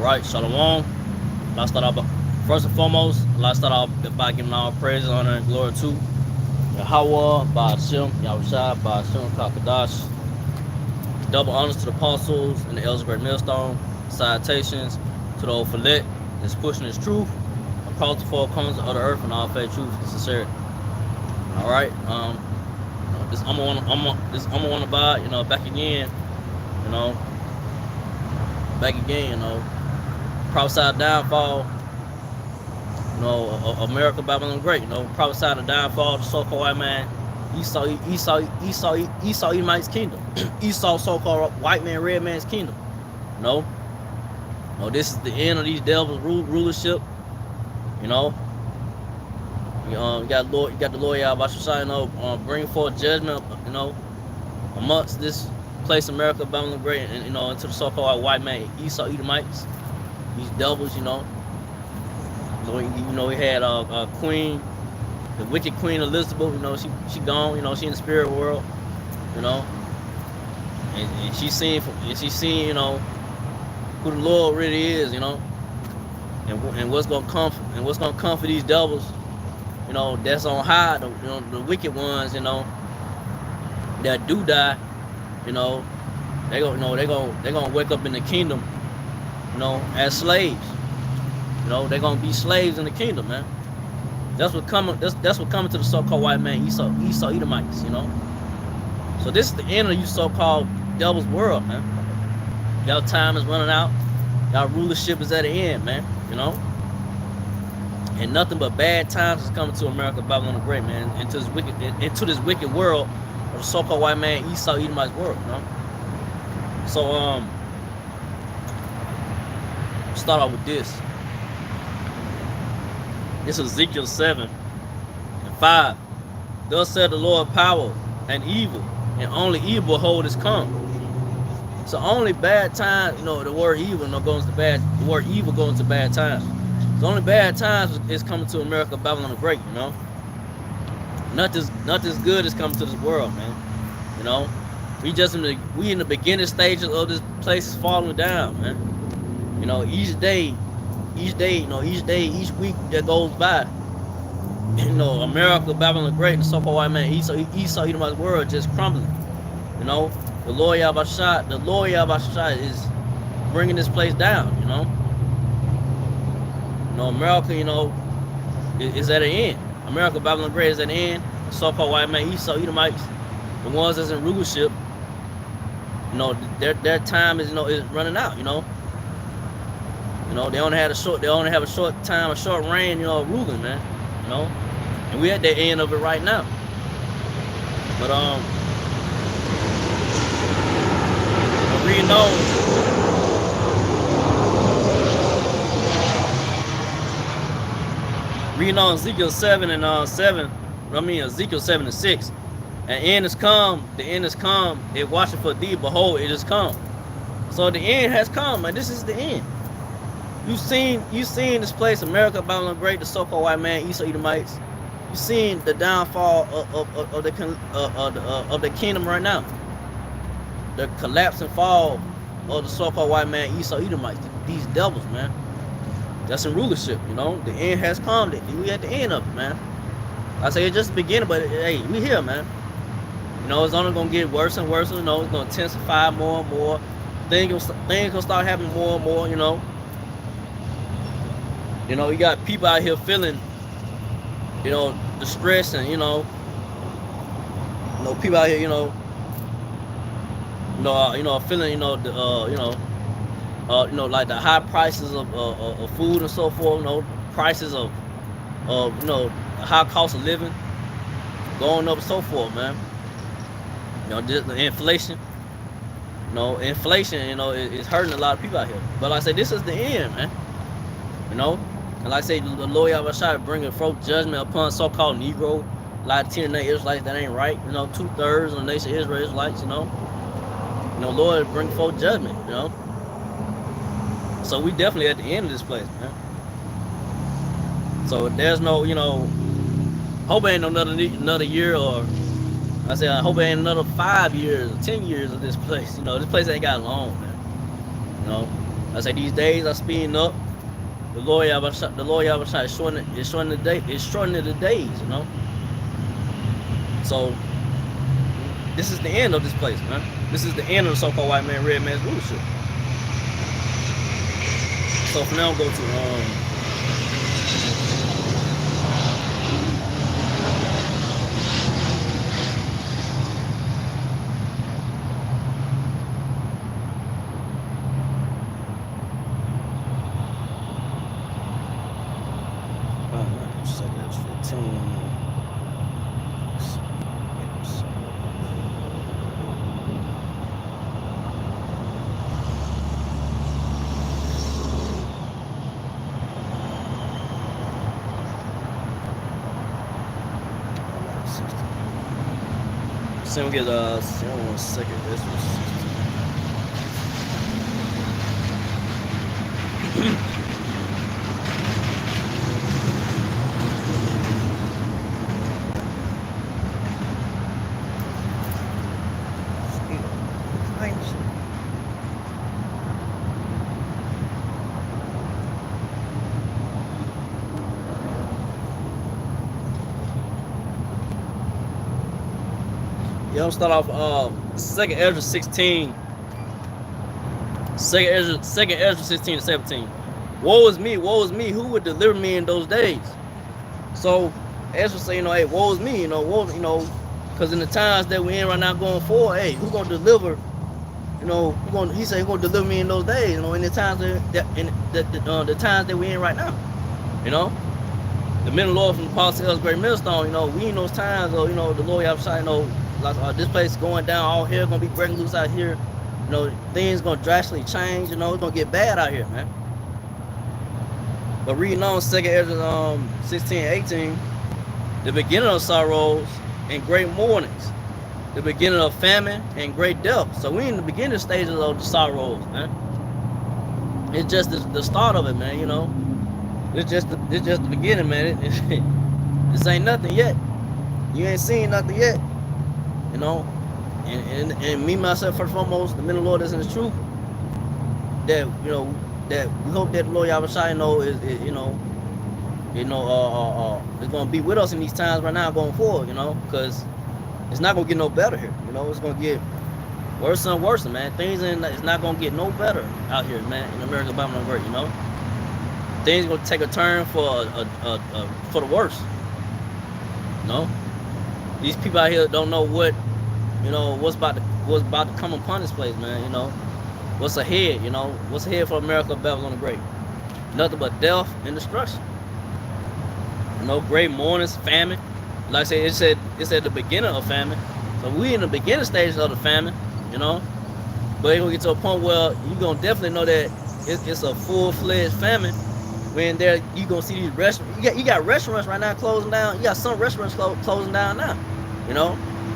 right, Shalom. Let's start off. First and foremost, let's start off by giving all praise, honor, and glory to Yahweh, Ba'ashem, Yahushua, Ba'ashem, Kakadash. Double honors to the apostles and the elders of Great Millstone. Salutations to the old fillet that's pushing his truth across the four corners of the earth and all faith, truth, and sincerity. All right. This I'm on about, back again, you know, prophesied downfall, America, Babylon Great, prophesied the downfall of the so-called white man, Esau Edomite's kingdom, Esau so-called white man, red man's kingdom, this is the end of these devils' rulership, you got the Lord Yahweh, bring forth judgment, amongst this place, America, Babylon Great, and into the so-called white man, Esau Edomites, these devils, we had Queen, the wicked Queen Elizabeth, she gone, she in the spirit world, and she's seen, who the Lord really is, and what's gonna come for these devils, that's on high, the wicked ones, that do die, they're gonna wake up in the kingdom, as slaves. They're gonna be slaves in the kingdom, man. That's what coming to the so-called white man, Esau Edomites, So this is the end of you so-called devil's world, man. Y'all time is running out. Y'all rulership is at the end, man. And nothing but bad times is coming to America, Babylon the Great, man, into this wicked world of the so-called white man, Esau Edomite's world, So start off with this. This is Ezekiel 7:5. Thus said the Lord, power and evil, and only evil hold is come. So only bad times, the word evil goes to bad. The word evil goes into bad times. The only bad times is coming to America, Babylon the Great. Nothing's good is coming to this world, man. We in the beginning stages of this place is falling down, man. Each day, each week that goes by, America, Babylon the Great, and the so-called white man, Esau Edomite's world just crumbling. The Lord Yahweh is bringing this place down. America, is at an end. America, Babylon the Great is at an end. The so-called white man, Esau Edomites, the ones that's in rulership, their time is is running out. They only have a short time, a short reign, ruling, man. And we at the end of it right now. But reading on Ezekiel 7:6. And end is come, the end is come, it watcheth for thee, behold, it is come. So the end has come, and this is the end. You seen this place, America, Babylon Great, the so-called white man, Esau Edomites. You seen the downfall of the kingdom right now. The collapse and fall of the so-called white man, Esau Edomites. These devils, man. That's in rulership, The end has come. We at the end of it, man. I say it's just the beginning, but hey, we here, man. It's only gonna get worse and worse. It's gonna intensify more and more. Things gonna start happening more and more. You got people out here feeling, the stress and people out here, feeling, like the high prices of food and so forth. Prices of high cost of living going up and so forth, man. Just the inflation. Inflation, is hurting a lot of people out here. But like I say, this is the end, man. And like I say, the Lord Yahweh bringing forth judgment upon so-called Negro, Latino Israelites that ain't right. 2/3 of the nation of Israel Israelites. Lord bring forth judgment. So we definitely at the end of this place, man. So there's no, hope ain't another year, or I hope ain't another 5 years or 10 years of this place. This place ain't got long, man. I say these days are speeding up. The Lord Yahweh is shortening the day, it's shortening the days, you know. So this is the end of this place, man. This is the end of the so-called white man, red man's rulership. So from now on, go to so we get 1 second. This was I'm start off second Ezra 16. Second Ezra 16 to 17. Woe is me, who would deliver me in those days? So Ezra say, hey, woe is me, because in the times that we're in right now going forward, hey, who gonna deliver? He said, who gonna deliver me in those days? In the times the times that we're in right now. The men of the Lord from the Apostle El's Great Millstone, we in those times, the Lord outside, this place going down, all hell gonna be breaking loose out here. Things gonna drastically change. It's gonna get bad out here, man. But reading on 2 Ezra 16:18, the beginning of sorrows and great mournings, the beginning of famine and great death. So we in the beginning stages of the sorrows, man. It's just the start of it, man. It's just the beginning, man. This ain't nothing yet. You ain't seen nothing yet. And me, myself, first and foremost, the men of the Lord is in the truth. That that we hope that the Lord Yahweh is gonna be with us in these times right now going forward. Because it's not gonna get no better here. It's gonna get worse and worse, man. It's not gonna get no better out here, man. In America, Bible and Word, things gonna take a turn for the worse. These people out here don't know what's about to come upon this place, man. What's ahead, what's ahead for America, Babylon the Great? Nothing but death and destruction. Great mournings, famine. Like I said, it's at the beginning of famine. So we in the beginning stages of the famine, But it's gonna get to a point where you're gonna definitely know that it's a full-fledged famine. When you gonna see these restaurants. You got restaurants right now closing down. You got some restaurants closing down now.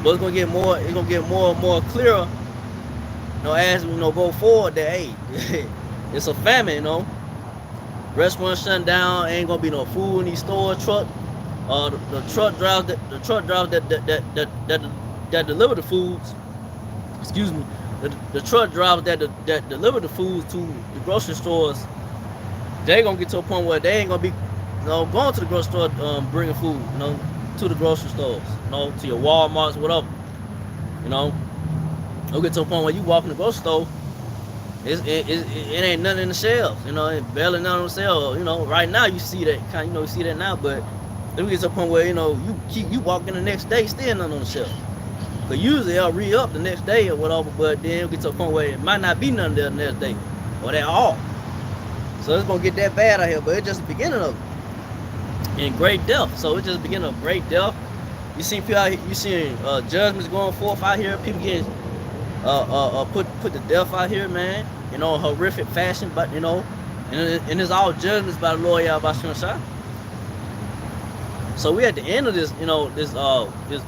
But it's gonna get more. It's gonna get more and more clearer. As we go forward, that hey, it's a famine. Restaurants shutting down. Ain't gonna be no food in these stores. The truck drivers that deliver the foods. Excuse me. The truck drivers that deliver the foods to the grocery stores. They gonna get to a point where they ain't gonna be, going to the grocery store, bringing food, to the grocery stores, to your Walmarts, whatever, They'll get to a point where you walk in the grocery store, it ain't nothing in the shelves, it barely nothing on the shelves, Right now you see that you see that now, but then we get to a point where you walk in the next day, still nothing on the shelf. But usually they'll re-up the next day or whatever, but then it'll get to a point where it might not be nothing there the next day, or at all. So it's gonna get that bad out here, but it's just the beginning of it. And great death. So it's just the beginning of great death. You see people out here, you see judgments going forth out here, people getting put to death out here, man, in horrific fashion, but and it's all judgments by the Lord Yahweh Shah. So we at the end of this, this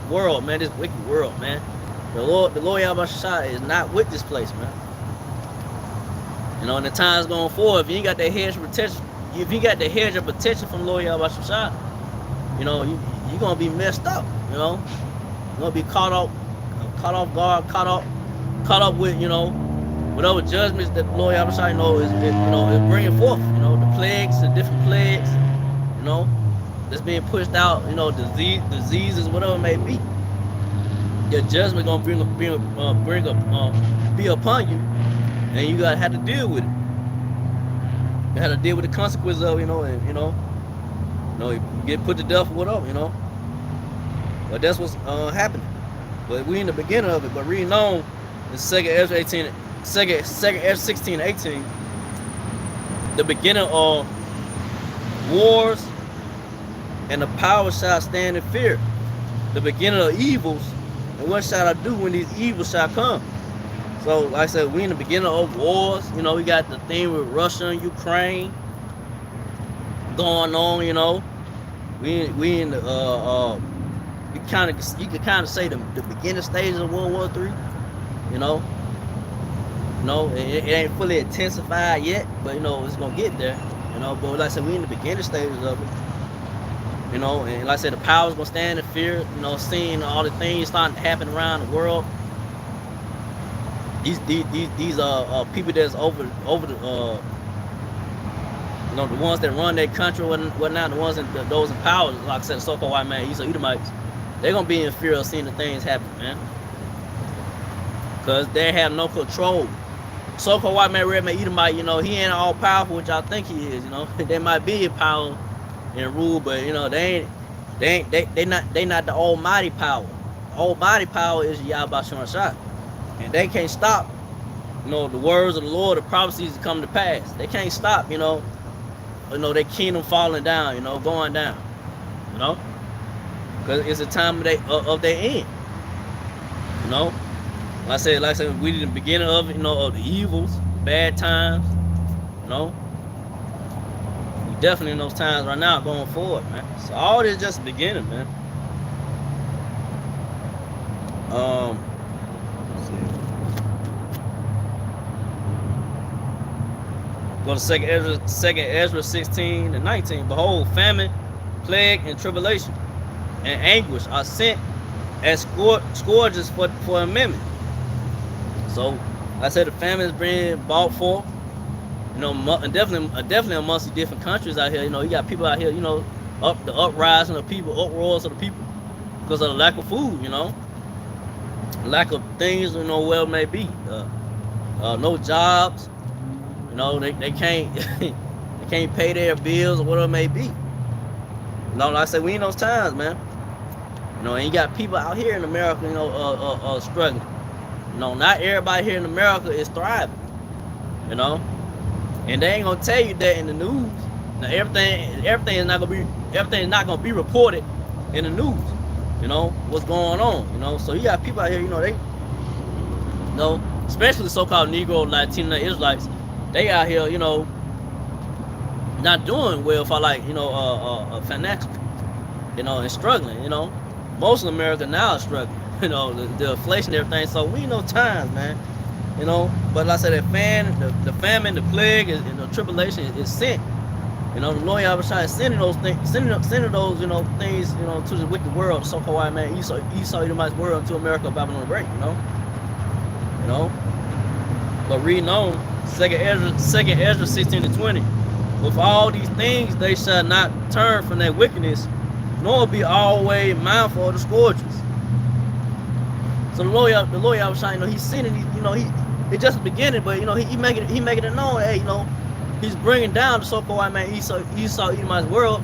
world, man, this wicked world, man. The Lord Yahweh Shah is not with this place, man. In the times going forward, if you ain't got that hedge of protection, from the Lord Yahweh Shah, you're gonna be messed up. You're gonna be caught off guard, caught up with whatever judgments that the Lord Yahushua, is bringing forth, the plagues, the different plagues, you know, that's being pushed out, diseases, whatever it may be. Your judgment gonna be upon you, and you gotta have to deal with it. You have to deal with the consequences of, you get put to death or whatever, But that's what's happening. But we in the beginning of it. But reading on in 2nd Ezra 16 and 18, the beginning of wars and the power shall stand in fear. The beginning of evils, and what shall I do when these evils shall come? So, like I said, we in the beginning of wars. We got the thing with Russia and Ukraine going on. We in the you could kind of say the beginning stages of World War III. It ain't fully intensified yet, but it's gonna get there. But like I said, we in the beginning stages of it. And like I said, the power's gonna stand in fear. Seeing all the things starting to happen around the world. These people that's over the the ones that run their country, whatnot, the ones that those in power, like I said, the so-called white man, Esau Edomites, they're gonna be in fear of seeing the things happen, man, because they have no control. So-called white man, red man, Edomite, he ain't all powerful, which I think he is. They might be in power and rule, but they not the almighty power. Almighty power is Yahweh Shah, and they can't stop the words of the Lord, the prophecies that come to pass. They can't stop their kingdom falling down, going down, because it's a time of their end. Like I said, we in the beginning of it, of the evils, bad times. We definitely in those times right now going forward, man. So all this just the beginning, man. Go to 2nd Ezra 16 and 19. Behold, famine, plague, and tribulation, and anguish are sent as scourges for a minute. So, like I said, the famine is being brought forth. And definitely amongst the different countries out here. You got people out here, the uprising of people, uproars of the people, because of the lack of food. Lack of things, where it may be. No jobs. They can't they can't pay their bills or whatever it may be. Like I said, we in those times, man. And you got people out here in America, struggling. Not everybody here in America is thriving. And they ain't gonna tell you that in the news. Now everything is not gonna be reported in the news. What's going on. So you got people out here, they especially so-called Negro, Latino, Israelites, they out here, not doing well for financially, and struggling. Most of America now is struggling. The inflation and everything. So we know times, man. But like I said, the famine, the plague, and the tribulation is sent. The Lord Yahushua is sending those things, sending those things, to the wicked world, the so-called white man, Esau Edomites world, to America, Babylon the Great. But reading on 2nd Ezra 16 and 20. With all these things they shall not turn from their wickedness, nor be always mindful of the scourges. So the Lord Yahushua, he's sending these, it's just the beginning, but he making it known, hey, he's bringing down the so-called white man Esau Edomites world.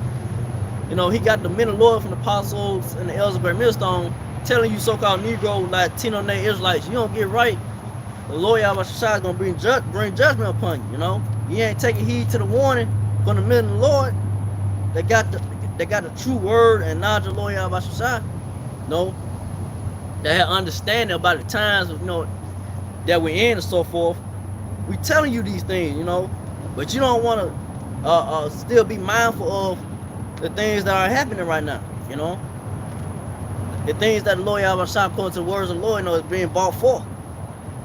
He got the men of the Lord from the apostles and the elders of Great Millstone telling you so-called Negro, Latino, Israelites, you don't get right, the Lord Yahushua is gonna bring judgment upon you. You ain't taking heed to the warning from the men of the Lord. They got the true word and knowledge of the Lord Yahushua. They have understanding about the times that we're in and so forth. We telling you these things, but you don't want to still be mindful of the things that are happening right now. The things that the Lord Yahushua, according to the words of the Lord, is being brought forth.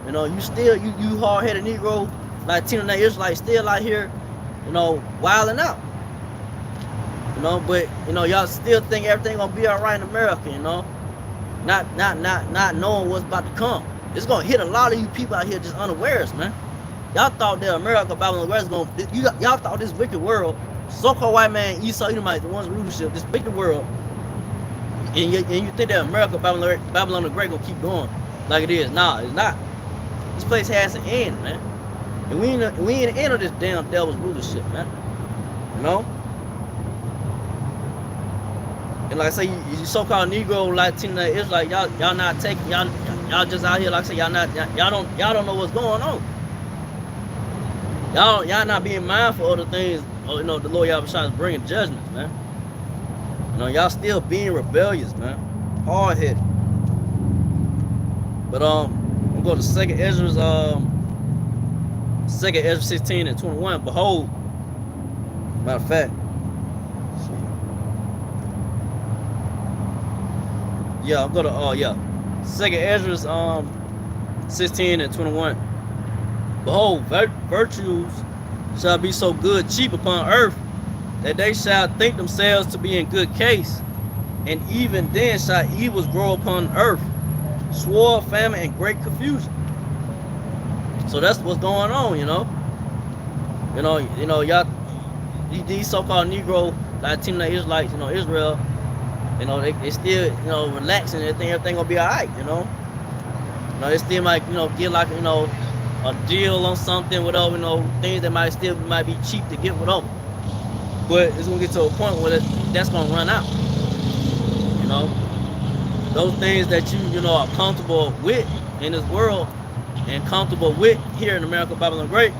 You hard-headed Negro, Latino, Israelites still out here, wilding out. But y'all still think everything gonna be all right in America, not knowing what's about to come. It's gonna hit a lot of you people out here just unawares, man. Y'all thought that America, Babylon, was gonna. Y'all thought this wicked world, so-called white man, Esau, Edomite, the ones rulership, this wicked world, and you think that America, Babylon the Great, gonna keep going like it is? Nah, it's not. This place has an end, man. And we ain't the end of this damn devil's rulership, man. You know. And like I say, you so-called Negro, Latino, it's like y'all not taking y'all just out here, like I say, y'all don't know what's going on. Y'all not being mindful of the things, you know, the Lord Yahweh is bringing judgments, man. You know, y'all still being rebellious, man, hard headed. But I'm go to 2nd Ezra 16 and 21. Behold, matter of fact. Yeah, I'll go to 2nd Ezra 16 and 21. Behold, virtues shall be so good cheap upon earth, that they shall think themselves to be in good case, and even then shall evils grow upon earth, sword, famine, and great confusion. So that's what's going on, you know. You know, y'all, these so-called Negro, Latino Israelites, you know, Israel. You know, they still, you know, relaxing and everything gonna be alright, you know. You know, they still might, you know, get like, you know, a deal on something, whatever, you know, things that might be cheap to get, whatever. But it's gonna get to a point where that's gonna run out. You know, those things that you know are comfortable with in this world and comfortable with here in America, Babylon Great,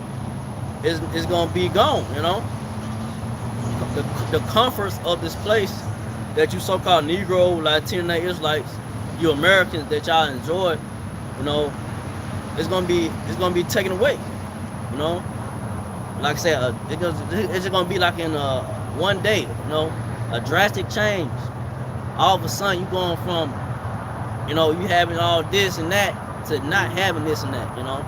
is gonna be gone. You know, the comforts of this place that you so-called Negro, Latino Israelites, you Americans that y'all enjoy, you know, it's gonna be taken away. You know, like I said, it's just gonna be like in one day, you know, a drastic change. All of a sudden, you going from, you know, you having all this and that to not having this and that, you know,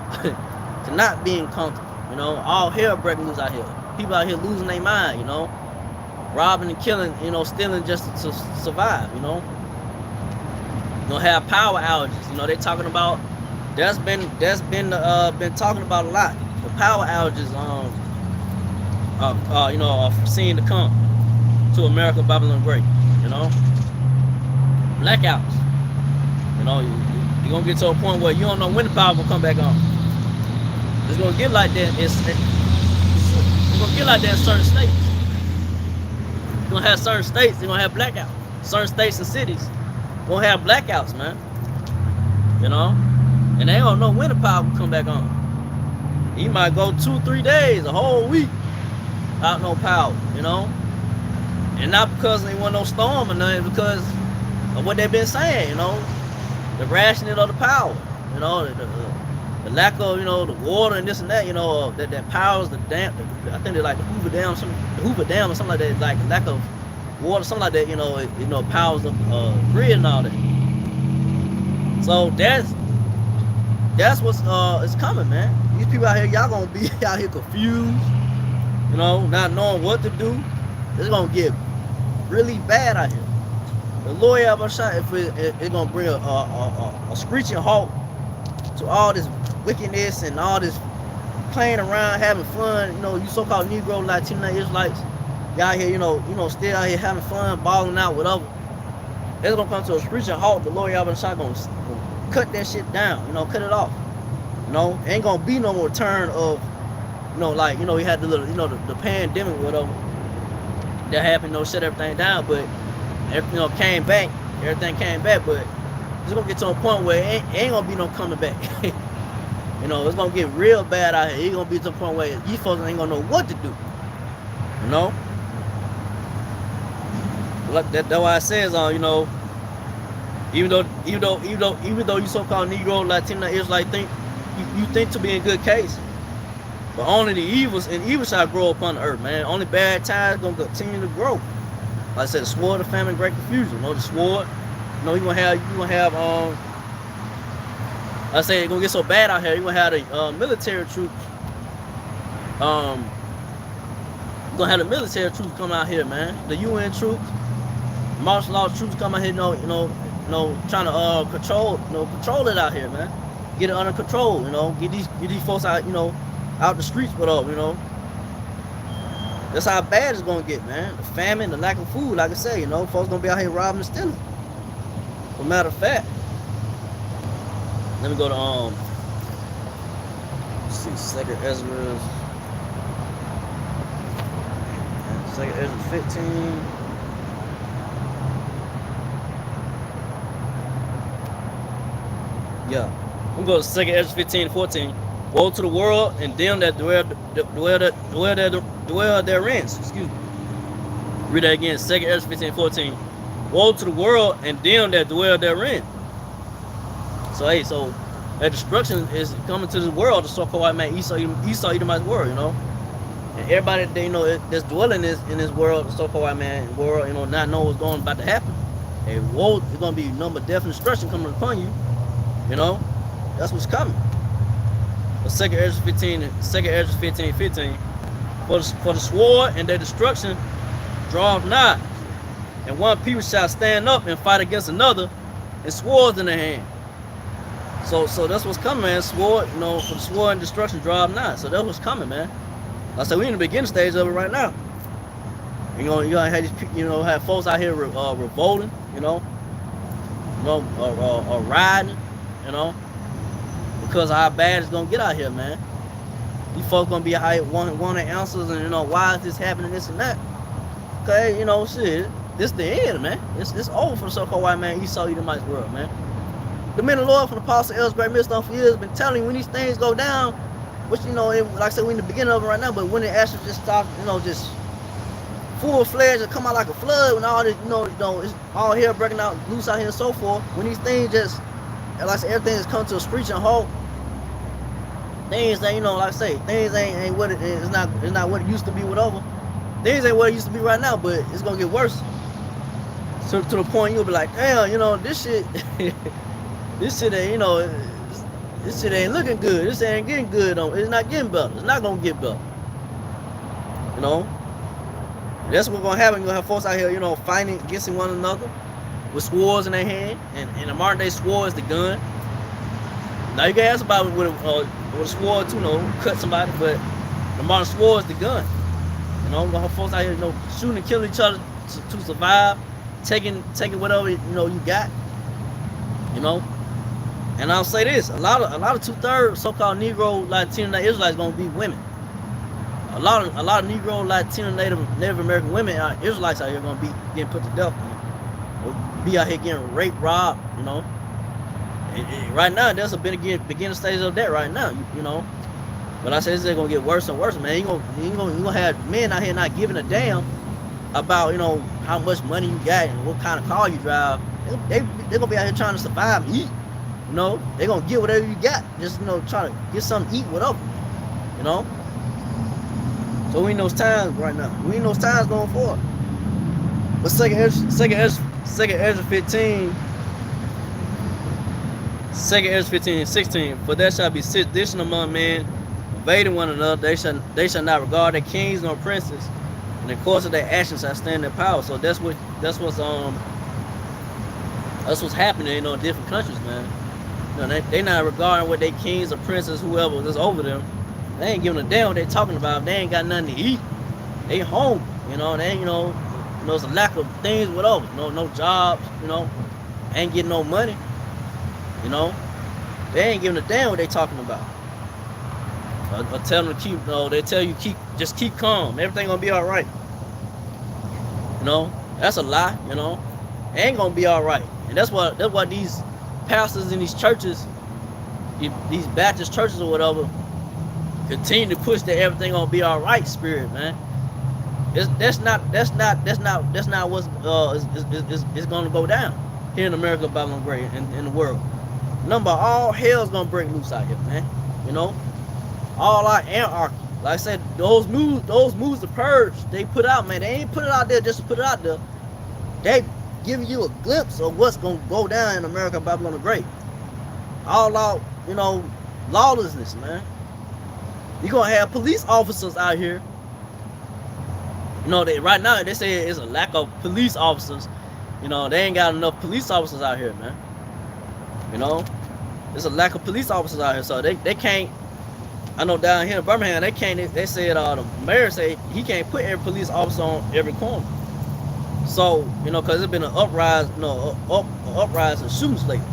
to not being comfortable. You know, all hell breaking loose out here. People out here losing their mind, you know. Robbing and killing, you know, stealing just to survive, you know. You know, have power outages. You know, they talking about that's been talking about a lot. The power outages, you know, are seen to come to America, Babylon Great. You know, blackouts. You know, you're gonna get to a point where you don't know when the power will come back on. It's gonna get like that. It's gonna get like that in certain states. You're gonna have certain states, they're gonna have blackouts. Certain states and cities gonna have blackouts, man. You know? And they don't know when the power will come back on. You might go 2-3 days, a whole week, without no power, you know? And not because they want no storm or nothing, because of what they've been saying, you know? The rationing of the power, you know, the lack of, you know, the water and this and that, you know, that powers the dam. I think they're like the Hoover Dam, or something like that. Like lack of water, something like that. You know, powers the grid and all that. So that's what's is coming, man. These people out here, y'all gonna be out here confused, you know, not knowing what to do. It's gonna get really bad out here. The Lord ever shot if it's gonna bring a screeching halt to all this wickedness and all this playing around, having fun. You know, you so-called Negro, Latino Israelites, y'all here, you know, still out here having fun, balling out, whatever. It's gonna come to a screeching halt. The Lord Yahweh gonna cut that shit down. You know, cut it off. You know, ain't gonna be no more turn of, you know, like, you know, we had the little, you know, the pandemic, whatever that happened. You know, shut everything down, but everything, you know, came back. Everything came back, but it's gonna get to a point where it ain't gonna be no coming back. You know, it's gonna get real bad out here. It's gonna be to a point where you folks ain't gonna know what to do. You know, like that's why it says, you know, even though you so-called Negro, Latino, Israelite think you think to be in good case, but only the evils and evil shall grow upon the earth, man. Only bad times gonna continue to grow. Like I said, the sword, the famine, great confusion. You know, the sword. You know, you gonna have I say it's gonna get so bad out here. You're gonna have the military troops. You're gonna have the military troops come out here, man. The UN troops, martial law troops come out here. You know, trying to control it out here, man. get it under control, you know, get these folks out, you know, out the streets with up, you know. That's how bad it's gonna get, man. The famine, the lack of food, like I say, you know, folks gonna be out here robbing and stealing. As a matter of fact, let me go to let's see, Second Ezra 15. Yeah, I'm going to 2 Ezra 15:14. Woe to the world and them that dwell therein. Excuse me. Read that again. 2 Ezra 15:14. Woe to the world and them that dwell therein. So hey, so that destruction is coming to the world, the so-called white man Esau Edomite's world, you know. And everybody they know that's dwelling in this world, the so-called white man world, you know, not know what's about to happen. Hey, woe, it's gonna be number death and destruction coming upon you. You know, that's what's coming. But 2 Ezra 15:15. For the sword and their destruction draweth nigh, and one people shall stand up and fight against another, and swords in their hand. So that's what's coming, man. Sword, you know, for the sword and destruction draweth nigh. So that's what's coming, man. Like I said, we in the beginning stage of it right now. You know, you gotta have these, you know, have folks out here revolting, you know, riding, you know, because of how bad it's gonna get out here, man. These folks gonna be out here wanting answers, and you know, why is this happening, this and that? Okay, you know, shit, this the end, man. It's over for the so-called white man Esau Edomite's world, man. The men of the Lord from the Apostle El's great millstone for years been telling you when these things go down, which, you know, like I said, we're in the beginning of it right now, but when it actually just starts, you know, just full-fledged and come out like a flood, when all this, you know, it's all hell breaking out loose out here and so forth, when these things just, like I said, everything has come to a screeching halt, things ain't, you know, like I say, things ain't what it's not what it used to be, whatever. Things ain't what it used to be right now, but it's gonna get worse. So to the point you'll be like, damn, you know, this shit this shit ain't, you know, this shit ain't looking good. This ain't getting good. It's not getting better. It's not gonna get better. You know? That's what's gonna happen. You're gonna have folks out here, you know, fighting against one another with swords in their hand. And the modern day sword is the gun. Now you can ask about it with a sword too, you know, cut somebody, but the modern sword is the gun. You know, we're gonna have folks out here, you know, shooting and killing each other to survive, taking whatever, you know, you got. You know? And I'll say this, a lot of 2/3 so-called Negro, Latino, Israelites gonna be women. A lot of Negro, Latino, Native American women, Israelites out here gonna be getting put to death, or be out here getting raped, robbed, you know. And right now, there's a beginning stage of that right now, you know. But I say it's gonna get worse and worse, man. You gonna have men out here not giving a damn about, you know, how much money you got and what kind of car you drive. They're gonna be out here trying to survive and eat. You know, they're gonna get whatever you got. Just, you know, try to get something to eat, whatever. You know? So we in those times right now. We in those times going forward. But 2 Ezra 15:16. For there shall be sedition among men, invading one another. They shall not regard their kings nor princes, and the course of their actions shall stand in power. So that's what's happening, you know, in different countries, man. You know, they not regarding what they kings or princes, whoever is over them. They ain't giving a damn what they talking about. They ain't got nothing to eat. They hungry, you know. They, you know, there's a lack of things, whatever. No jobs, you know. Ain't getting no money, you know. They ain't giving a damn what they talking about. Or tell them to keep, you know, they tell you just keep calm. Everything gonna be all right. You know, that's a lie. You know, it ain't gonna be all right. And that's why these pastors in these churches, these Baptist churches or whatever, continue to push that everything gonna be all right spirit, man. That's not what's is gonna go down here in America, Babylon Great, in the world. All hell's gonna break loose out here, man. You know, all our anarchy. Like I said, those moves to purge, they put out, man. They ain't put it out there just to put it out there. They giving you a glimpse of what's gonna go down in America, Babylon the Great. All out, you know, lawlessness, man. You're gonna have police officers out here. You know, right now they say it's a lack of police officers. You know, they ain't got enough police officers out here, man. You know, there's a lack of police officers out here, so they can't. I know down here in Birmingham, they can't. They said the mayor said he can't put every police officer on every corner. So because it's been an uprising, uprising of shootings lately.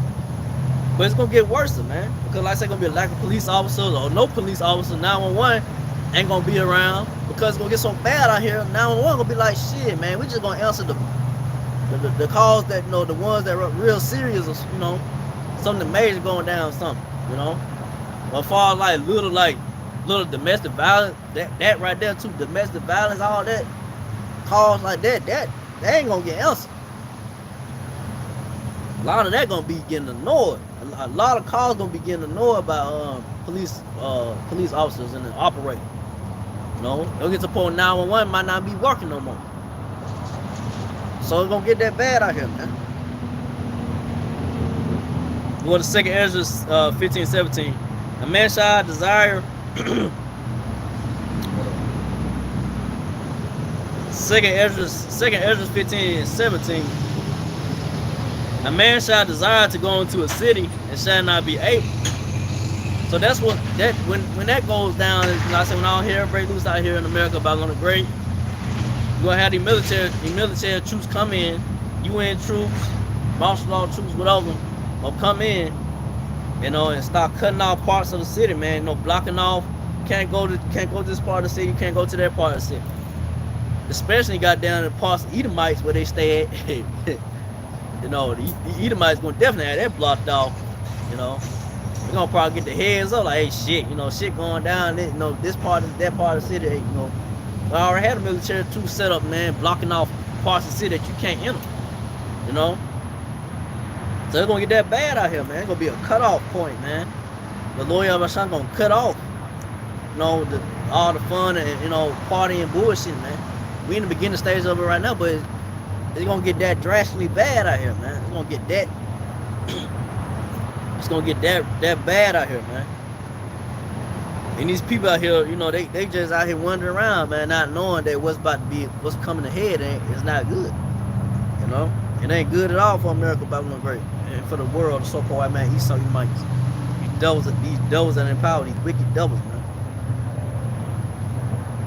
But it's gonna get worse, man. Because like I said, gonna be a lack of police officers or no police officers. 911 ain't gonna be around because it's gonna get so bad out here. 911 gonna be like, shit, man. We just gonna answer the calls that the ones that are real serious, or something major going down, something, But as far as like little domestic violence, that right there too, domestic violence, all that calls like that they ain't gonna get answered. A lot of that gonna be getting ignored. A lot of calls gonna be getting ignored by police officers and the operator. They'll get to the point 911 might not be working no more. So it's gonna get that bad out here, man. Well, the second Ezra 15:17. A man shall desire Second Ezra 15:17. A man shall desire to go into a city and shall not be able. So that's what when that goes down, like I said, when all hell break loose out here in America, Babylon the Great, you're gonna have the military troops come in, UN troops, martial law troops, whatever, will come in, and start cutting off parts of the city, man. Blocking off. Can't go to this part of the city. You can't go to that part of the city. Especially got down in parts of Edomites where they stay at. The Edomites gonna definitely have that blocked off. They're gonna probably get the heads up like, hey, shit, shit going down. This part is that part of the city. Hey, I already had a military troops set up, man, blocking off parts of the city that you can't enter. So it's gonna get that bad out here, man. It's gonna be a cutoff point, man. The Lord Yahweh gonna cut off, all the fun and party and bullshit, man. We in the beginning stage of it right now, but it's gonna get that drastically bad out here, man. It's gonna get that. It's gonna get that bad out here, man. And these people out here, they just out here wandering around, man, not knowing that what's coming ahead is not good. It ain't good at all for America, Babylon Great, and for the world, the so-called white man, Esau End. These devils that empower, these wicked devils, man.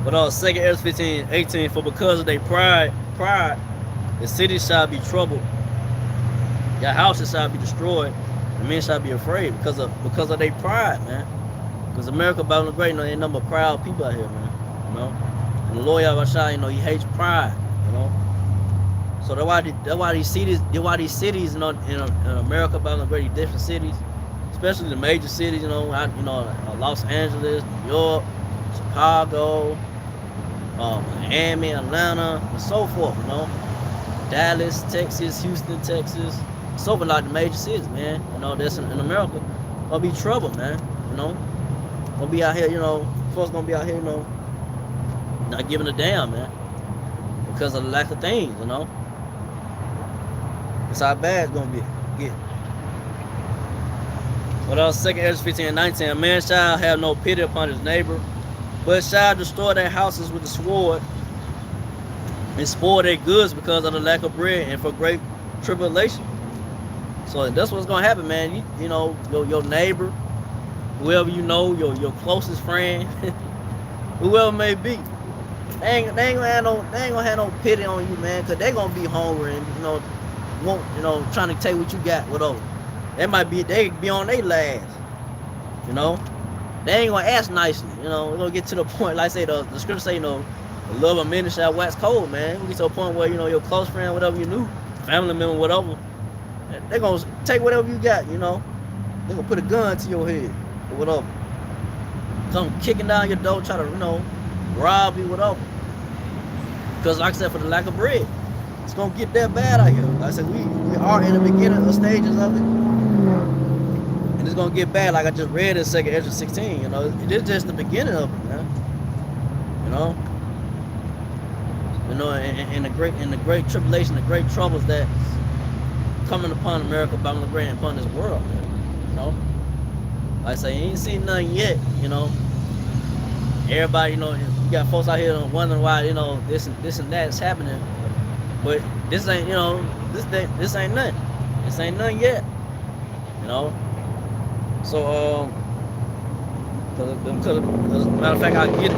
But 2 Ezra 15:18, for because of their pride, the city shall be troubled, your houses shall be destroyed, and men shall be afraid because of their pride, man. Because America, Babylon Great, ain't nothing but proud people out here, man. And the Lord Yahweh, he hates pride, So that's why these cities, in America, Babylon Great, different cities, especially the major cities, Los Angeles, New York, Chicago, Miami, Atlanta, and so forth, Dallas, Texas, Houston, Texas, so forth, like the major cities, man. That's in America. Gonna be trouble, man. Gonna be out here, folks gonna be out here, not giving a damn, man, because of the lack of things, That's how bad it's gonna get. What else? 2 Ezra 15:19. A man shall have no pity upon his neighbor, but shall destroy their houses with the sword, and spoil their goods because of the lack of bread and for great tribulation. So that's what's gonna happen, man. Your neighbor, whoever your closest friend, whoever it may be, they ain't gonna have no pity on you, man, because they gonna be hungry and trying to take what you got, whatever. They be on their last, They ain't gonna ask nicely, We're gonna get to the point, like I say, the scripture say, the love of many shall wax cold, man. We get to a point where, your close friend, whatever you knew, family member, whatever, they gonna take whatever you got, They gonna put a gun to your head or whatever. Come kicking down your door, try to, rob you, whatever. Because like I said, for the lack of bread, it's gonna get that bad out here. Like I said, we are in the beginning of stages of it, and it's gonna get bad. Like I just read in 2 Ezra 16. It is just the beginning of it, man. And the great tribulation, the great troubles that coming upon America, Babylon Great, and upon this world, man. Like I say, you ain't seen nothing yet. Everybody, you got folks out here wondering why, this and that is happening. But this ain't, this ain't nothing. This ain't nothing yet. So, cause matter of fact, I get it.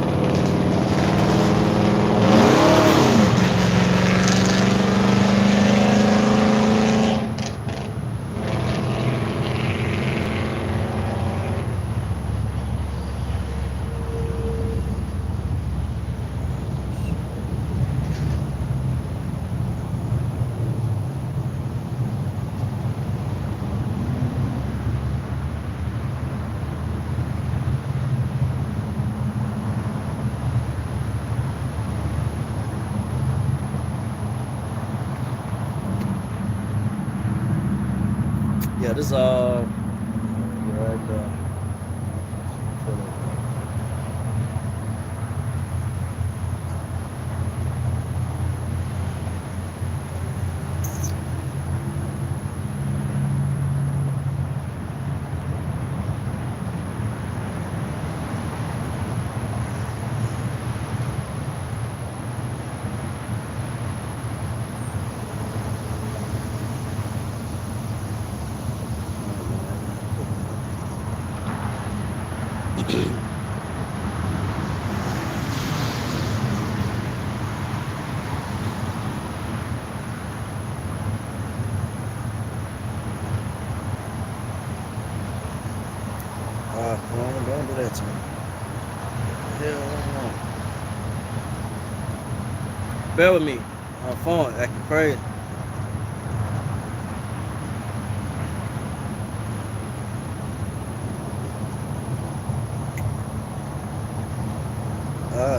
Yeah, this right there. Don't do that to me. Hell, bear with me. My phone acting crazy.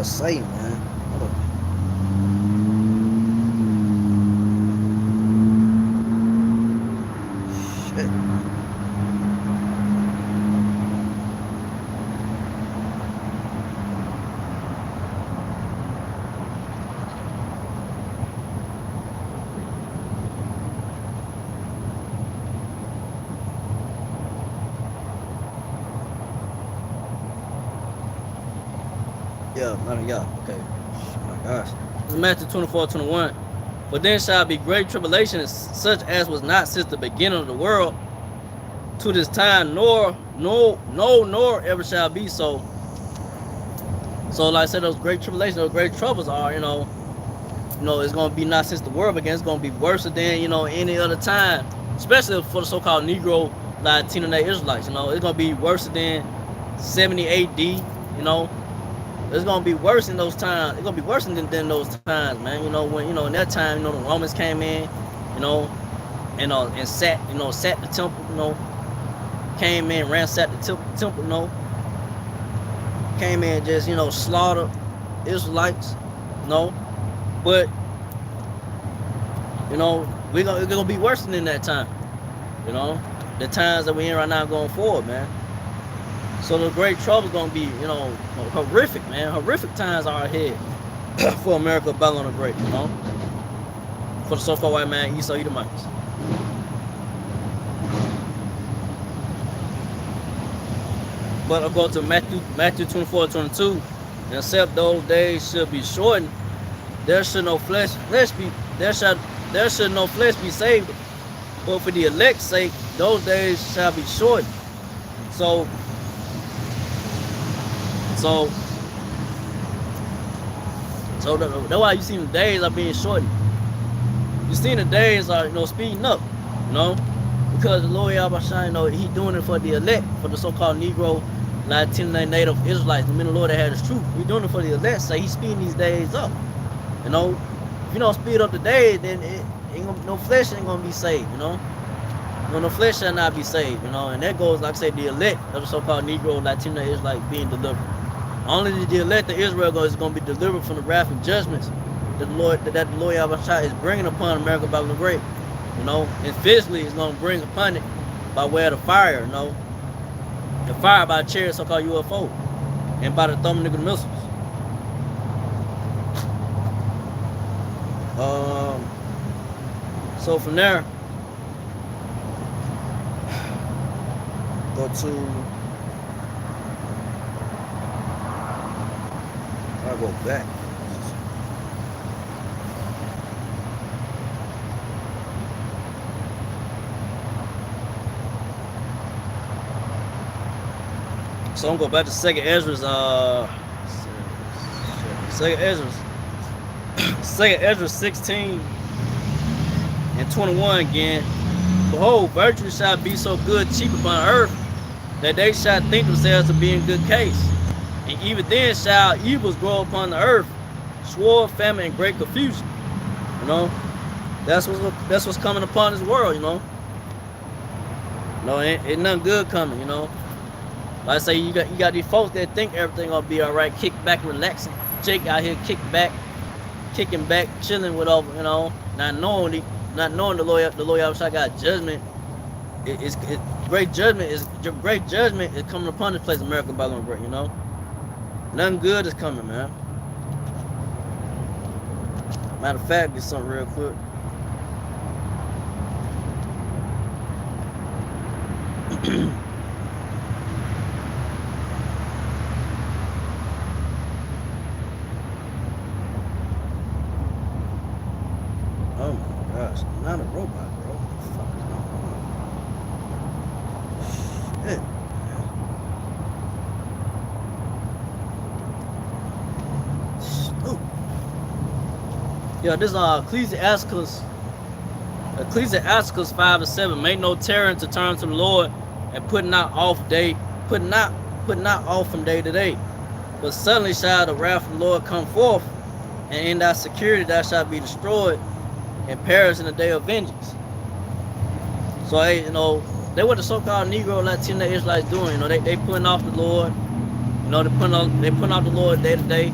Satan, man. Hold on. Shit. Yeah, okay. Oh my gosh. This is Matthew 24:21. But then shall be great tribulation, such as was not since the beginning of the world to this time, nor ever shall be. So like I said, those great tribulations, those great troubles are, it's gonna be not since the world began. It's gonna be worse than any other time, especially for the so-called Negro Latino Israelites. It's gonna be worse than 70 AD. It's gonna be worse in those times. It's gonna be worse than those times, man. When in that time, the Romans came in, you know, and sat the temple, came in, ransacked the temple, came in, just slaughtered Israelites, but it's gonna be worse than that time, the times that we're in right now going forward, man. So the great trouble's gonna be, horrific, man. Horrific times are ahead for America, Babylon the Great, for the so-called white man, Esau Edomites. But I'll go to Matthew 24:22. And except those days should be shortened, there should no flesh be there should no flesh be saved. But for the elect's sake, those days shall be shortened. So that's why you see the days are being shortened. You see the days are speeding up, because the Lord Yahweh, He doing it for the elect, for the so-called Negro, Latino, Native Israelites, the men of the Lord that had His truth. He's doing it for the elect, so He's speeding these days up. If you don't speed up the days, then no flesh ain't gonna be saved. No flesh shall not be saved. And that goes, like I say, the elect of the so-called Negro, Latino Israelites being delivered. Only the elect of Israel is going to be delivered from the wrath and judgments that the Lord Yahweh is bringing upon America by the Great. And physically it's going to bring upon it by way of the fire, the fire by chariots, so-called UFO, and by the thermonuclear missiles. So from there, go to. I'll go back. So I'm going back to Second Ezra's. Second Ezra's. Second Ezra 16 and 21 again. Behold, virtues shall be so good cheap upon earth that they shall think themselves to be in good case. And even then shall evils grow upon the earth, sword, famine, and great confusion. You know, that's what's coming upon this world. You know, ain't nothing good coming. You know, like I say, you got these folks that think everything gonna be all right, kick back, relaxing. Jake out here kicking back, chilling with all, you know, not knowing the lawyer outside got judgment. Great judgment is coming upon this place, America, Babylon Great. You know, nothing good is coming, man. Matter of fact, get something real quick. Oh my gosh, I'm not a robot, bro. What the fuck is going on? Shit. Stupid. Yeah, this Ecclesiasticus 5 and 7. Make no terror to turn to the Lord, and putting not off from day to day. But suddenly shall the wrath of the Lord come forth, and in thy security thou shalt be destroyed, and perish in the day of vengeance. So, hey, you know, they what the so-called Negro Latino Israelites doing. You know, they putting off the Lord. You know, they putting off the Lord day to day,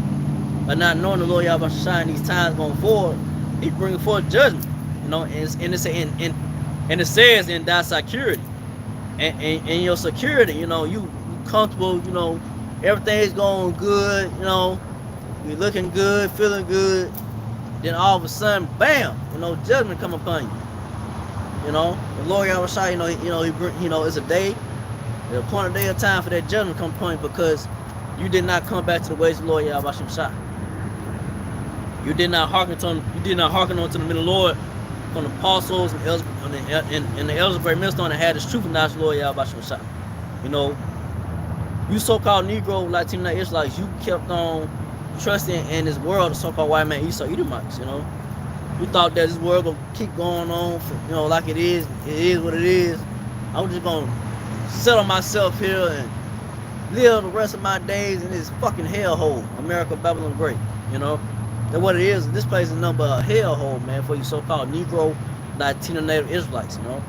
but not knowing the Lord Yahweh shine these times going forward. He bringing forth judgment. You know, and it says in thy security, and in your security, you know, you comfortable. You know, everything's going good. You know, you're looking good, feeling good. Then all of a sudden, bam! You know, judgment come upon you. You know, the Lord Yahweh Shai, it's a day, the appointed day of time for that judgment come upon you, because you did not come back to the ways of the Lord Yahweh Shai. You did not hearken unto the middle Lord from the apostles and the elders of the millstone that had this truth and knowledge of the Lord Yahweh Shai. You know, you so-called Negro Latino Israelites, you kept on trusting in this world, the so-called white man Esau Edomites. You know, you thought that this world gonna keep going on, like it is what it is. I'm just gonna settle myself here and live the rest of my days in this fucking hellhole, America, Babylon Great. You know, that's what it is. This place is nothing but a hellhole, man, for you so-called Negro Latino Native Israelites. You know,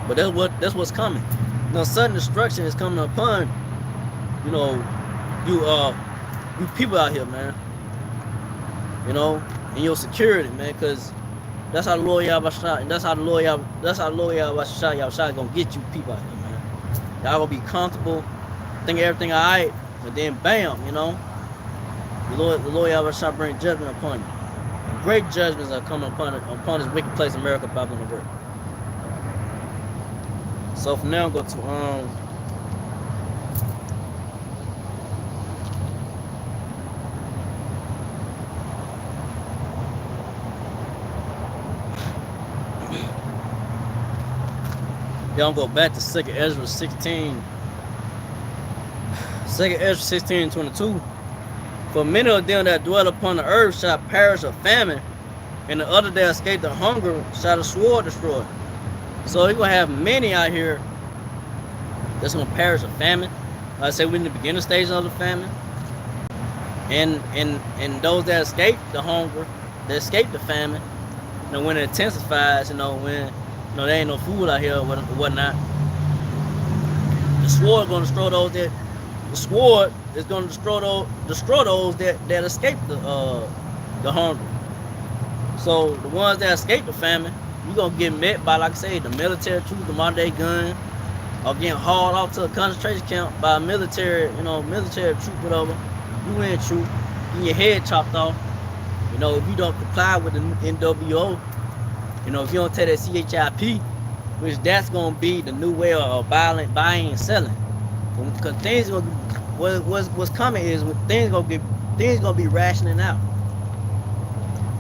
but that's what's coming. You know, sudden destruction is coming upon, you know, you people out here, man. You know, in your security, man, because that's how the Lord Yahweh Shai, and that's how the Lord Yahweh Shai gonna get you people out here, man. Y'all gonna be comfortable, think everything alright, but then bam, you know, the Lord Yahweh Shai bring judgment upon you. And great judgments are coming upon this wicked place, America, Babylon the Great. So from now, go to y'all go back to 2 Ezra 16. 2 Ezra 16 and 22. For many of them that dwell upon the earth shall perish of famine, and the other that escape the hunger shall the sword destroy. So you're gonna have many out here that's gonna perish of famine. Like I say, we're in the beginning stage of the famine. And those that escape the hunger, that escape the famine, you know, when it intensifies, you know, when there ain't no food out here or whatnot. The sword is gonna destroy those that. The sword is gonna destroy those that escape the hunger. So the ones that escape the famine, you're gonna get met by, like I say, the military troops, the modern day gun, or getting hauled off to a concentration camp by a military troop, whatever. You in troop, getting your head chopped off. You know, if you don't comply with the NWO. You know, if you don't take that CHIP, which that's gonna be the new way of buying and selling, because things gonna what's coming is things gonna be rationing out.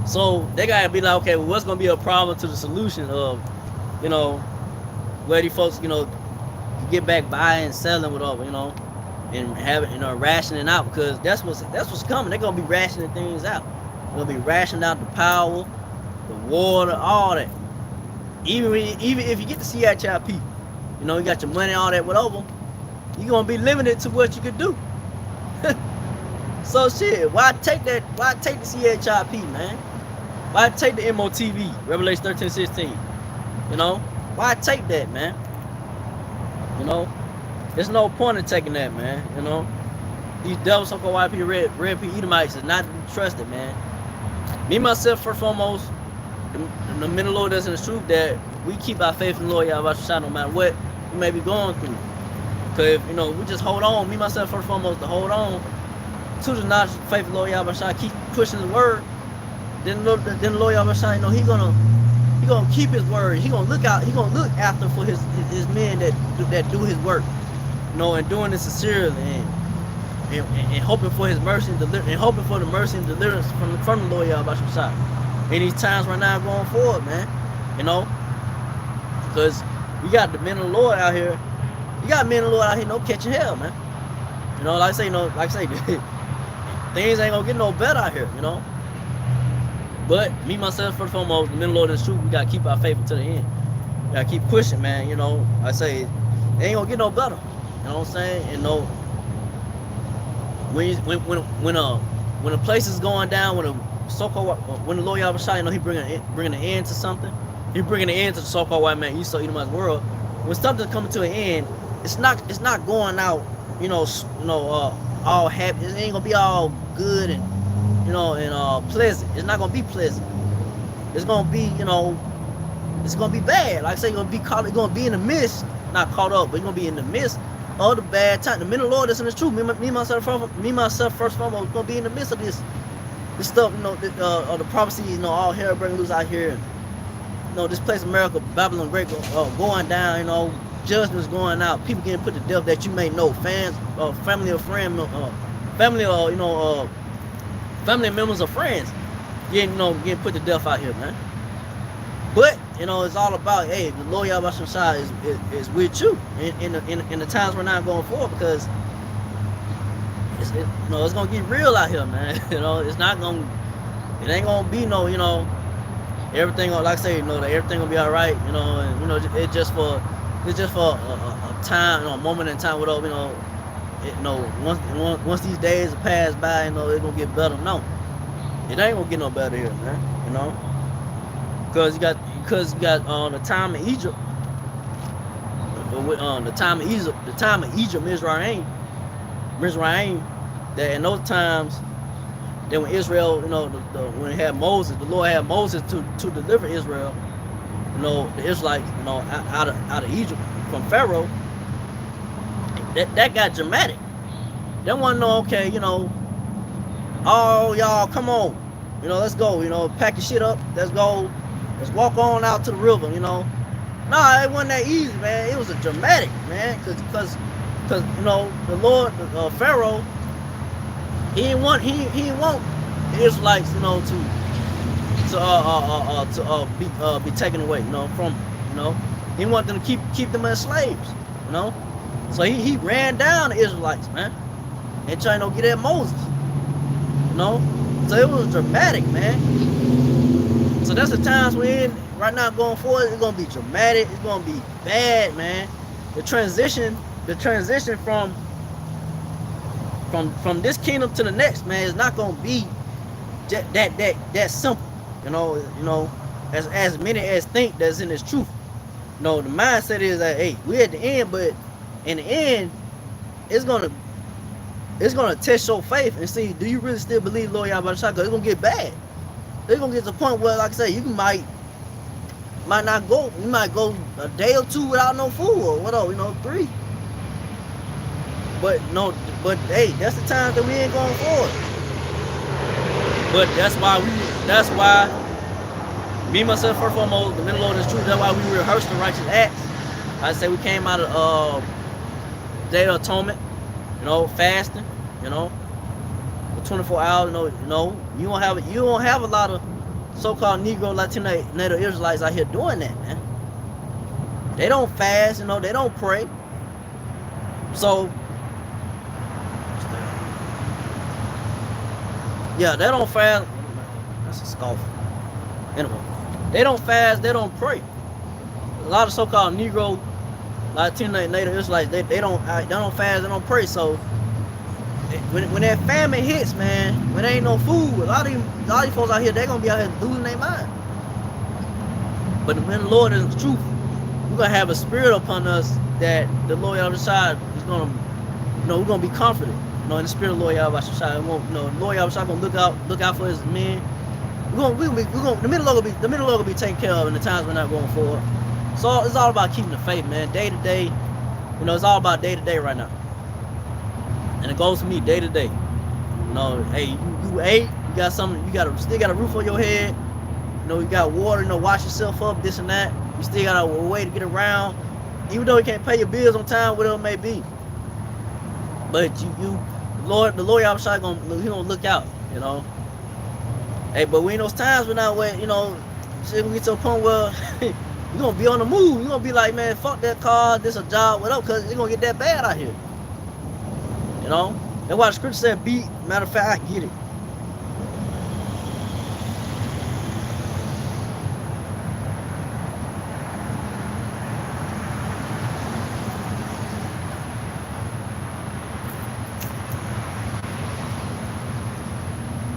So they gotta be like, okay, well, what's gonna be a problem to the solution of, you know, where these folks, you know, get back buying and selling, whatever, you know. and having, rationing out, because that's what's coming. They're gonna be rationing things out. They're gonna be rationing out the power, the water, all that. Even if you get the CHIP, you got your money, all that, whatever, you're gonna be limited to what you could do. So shit, why take that? Why take the CHIP, man? Why take the MOTV, Revelation 13:16? Why take that, man? There's no point in taking that, man. These devils, so-called white people, red people, Edomites is not to be trusted, man. Me, myself, first and foremost, the men of the Lord that's in the truth, that we keep our faith in the Lord Yahweh Shai no matter what we may be going through. Because if, we just hold on, me, myself, first and foremost, to hold on to the knowledge of faith in the Lord Yahweh Shai, keep pushing the word, then the Lord Yahweh Shai, He gonna keep His word. He gonna look out. He gonna look after for His men that do His work, and doing it sincerely and hoping for His mercy and hoping for the mercy and deliverance from the Lord Yahweh Shai. In these times right now going forward, man, because we got the men of the Lord out here. You got men of the Lord out here, catching hell, man. Like I say, things ain't gonna get no better out here, But me, myself, first and foremost, the men of the Lord is true. We gotta keep our faith until the end. We gotta keep pushing, man. I say, it ain't gonna get no better. You know what I'm saying? When a place is going down, when the Lord Yahweh Shai, He bringing an end to something. He bringing an end to the so-called white man, Esau Edomite's world. When something's coming to an end, it's not going out, all happy. It ain't gonna be all good and pleasant. It's not gonna be pleasant. It's gonna be, it's gonna be bad. Like I say, it's gonna be in the midst, not caught up, but it's gonna be in the midst of the bad time. The men of the Lord that's in the truth. Me myself first and foremost, gonna be in the midst of this stuff, the prophecies, all hell breaking loose out here. This place, America, Babylon Great, going down, judgments going out, people getting put to death that you may know, fans, family or friend, family or family members or friends getting put to death out here, man. But it's all about, hey, the Lord Yahweh Shai is with you in the times we're not going forward, because it's gonna get real out here, man. It ain't gonna be everything, like I say, everything gonna be all right, and it's just for a time, a moment in time, whatever, once these days pass by, it's gonna get better. No, it ain't gonna get no better here, man. Because you got the time of Egypt, the time of Egypt, Mizraim, that in those times, then when Israel, when it had Moses, the Lord had Moses to deliver Israel, the Israelites, out of Egypt from Pharaoh. That got dramatic. They want to know, okay, oh, y'all, come on, let's go, pack your shit up, let's go, let's walk on out to the river, Nah, it wasn't that easy, man. It was a dramatic, man, because the Lord, Pharaoh, he didn't want the Israelites, to be taken away, from, he wanted them to keep them as slaves, So he ran down the Israelites, man, and trying to get at Moses, So it was dramatic, man. So that's the times we're in right now going forward. It's gonna be dramatic. It's gonna be bad, man. The transition from this kingdom to the next, man, is not gonna be that simple. As many as think that's in this truth. The mindset is that, hey, we're at the end, but in the end, it's gonna test your faith and see, do you really still believe Lord Yahweh Shai? Because it's gonna get bad. It's gonna get to the point where, like I say, you might not go. You might go a day or two without no food or whatever, 3. But hey, that's the time that we ain't going forward. But that's why me, myself, first and foremost, the men of the Lord is true. That's why we rehearse the righteous acts. I say we came out of Day of Atonement, fasting, for 24 hours. You don't have a lot of so-called Negro, Latino, Native Israelites out here doing that, man. They don't fast, they don't pray. So Yeah, they don't fast. That's a scoff. Anyway, they don't fast. They don't pray. A lot of so-called Negro, Latino, Native Israelites, they don't fast. They don't pray. So when that famine hits, man, when there ain't no food, a lot of these folks out here, they're gonna be out here losing their mind. But when the Lord is the truth, we're gonna have a spirit upon us that the Lord on the side is gonna, we're gonna be comforted. In the spirit of the Lord Yahushua, the Lord Yahushua gonna look out for his men. The middle Lord will be taken care of in the times we're not going forward. So it's all about keeping the faith, man. Day to day, it's all about day to day right now. And it goes for me day to day. Hey, you ate, you got something, still got a roof on your head. You got water, wash yourself up, this and that. You still got a way to get around, even though you can't pay your bills on time, whatever it may be. But the Lord Yahushua gonna look out, Hey, but we in those times when we get to a point where you're gonna be on the move. You're gonna be like, man, fuck that car, this a job, whatever, because it's gonna get that bad out here. That's why the scripture said beat. Matter of fact, I get it.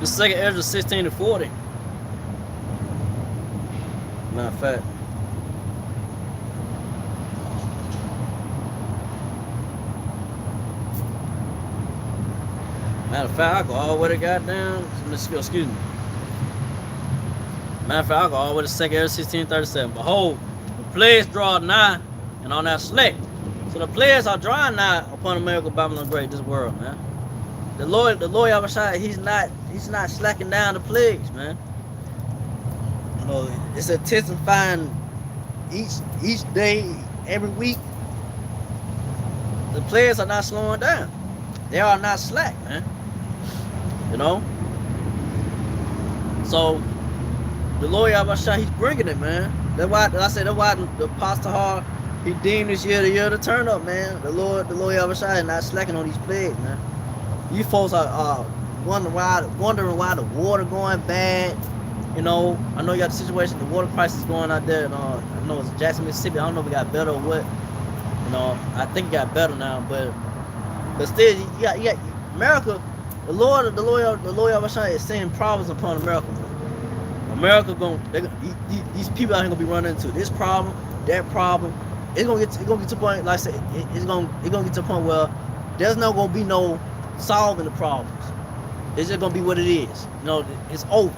The second Ezra 16-40. Matter of fact. I go all the way to goddamn. Excuse me. Matter of fact, I go all the way to second Ezra 16:37. Behold, the plagues draw nigh, and on that select. So the plagues are drawing nigh upon America, Babylon Great, this world, man. The Lord Yahushua, he's not slacking down the plagues, man. It's intensifying each day, every week. The plagues are not slowing down. They are not slack, man. So the Lord Yahushua, he's bringing it, man. That's why the Apostle Hall, he deemed this year the year to turn up, man. The Lord Yahushua is not slacking on these plagues, man. You folks are wondering why the water going bad. I know you got the situation, the water crisis going out there. I know it's Jackson, Mississippi. I don't know if it got better or what. I think it got better now, but still, you got America. The Lord Yahushua is sending problems upon America. These people out here gonna be running into this problem, that problem. It's gonna get to a point, like I said, it's gonna get to a point where there's not gonna be no solving the problems. It's just gonna be what it is. It's over.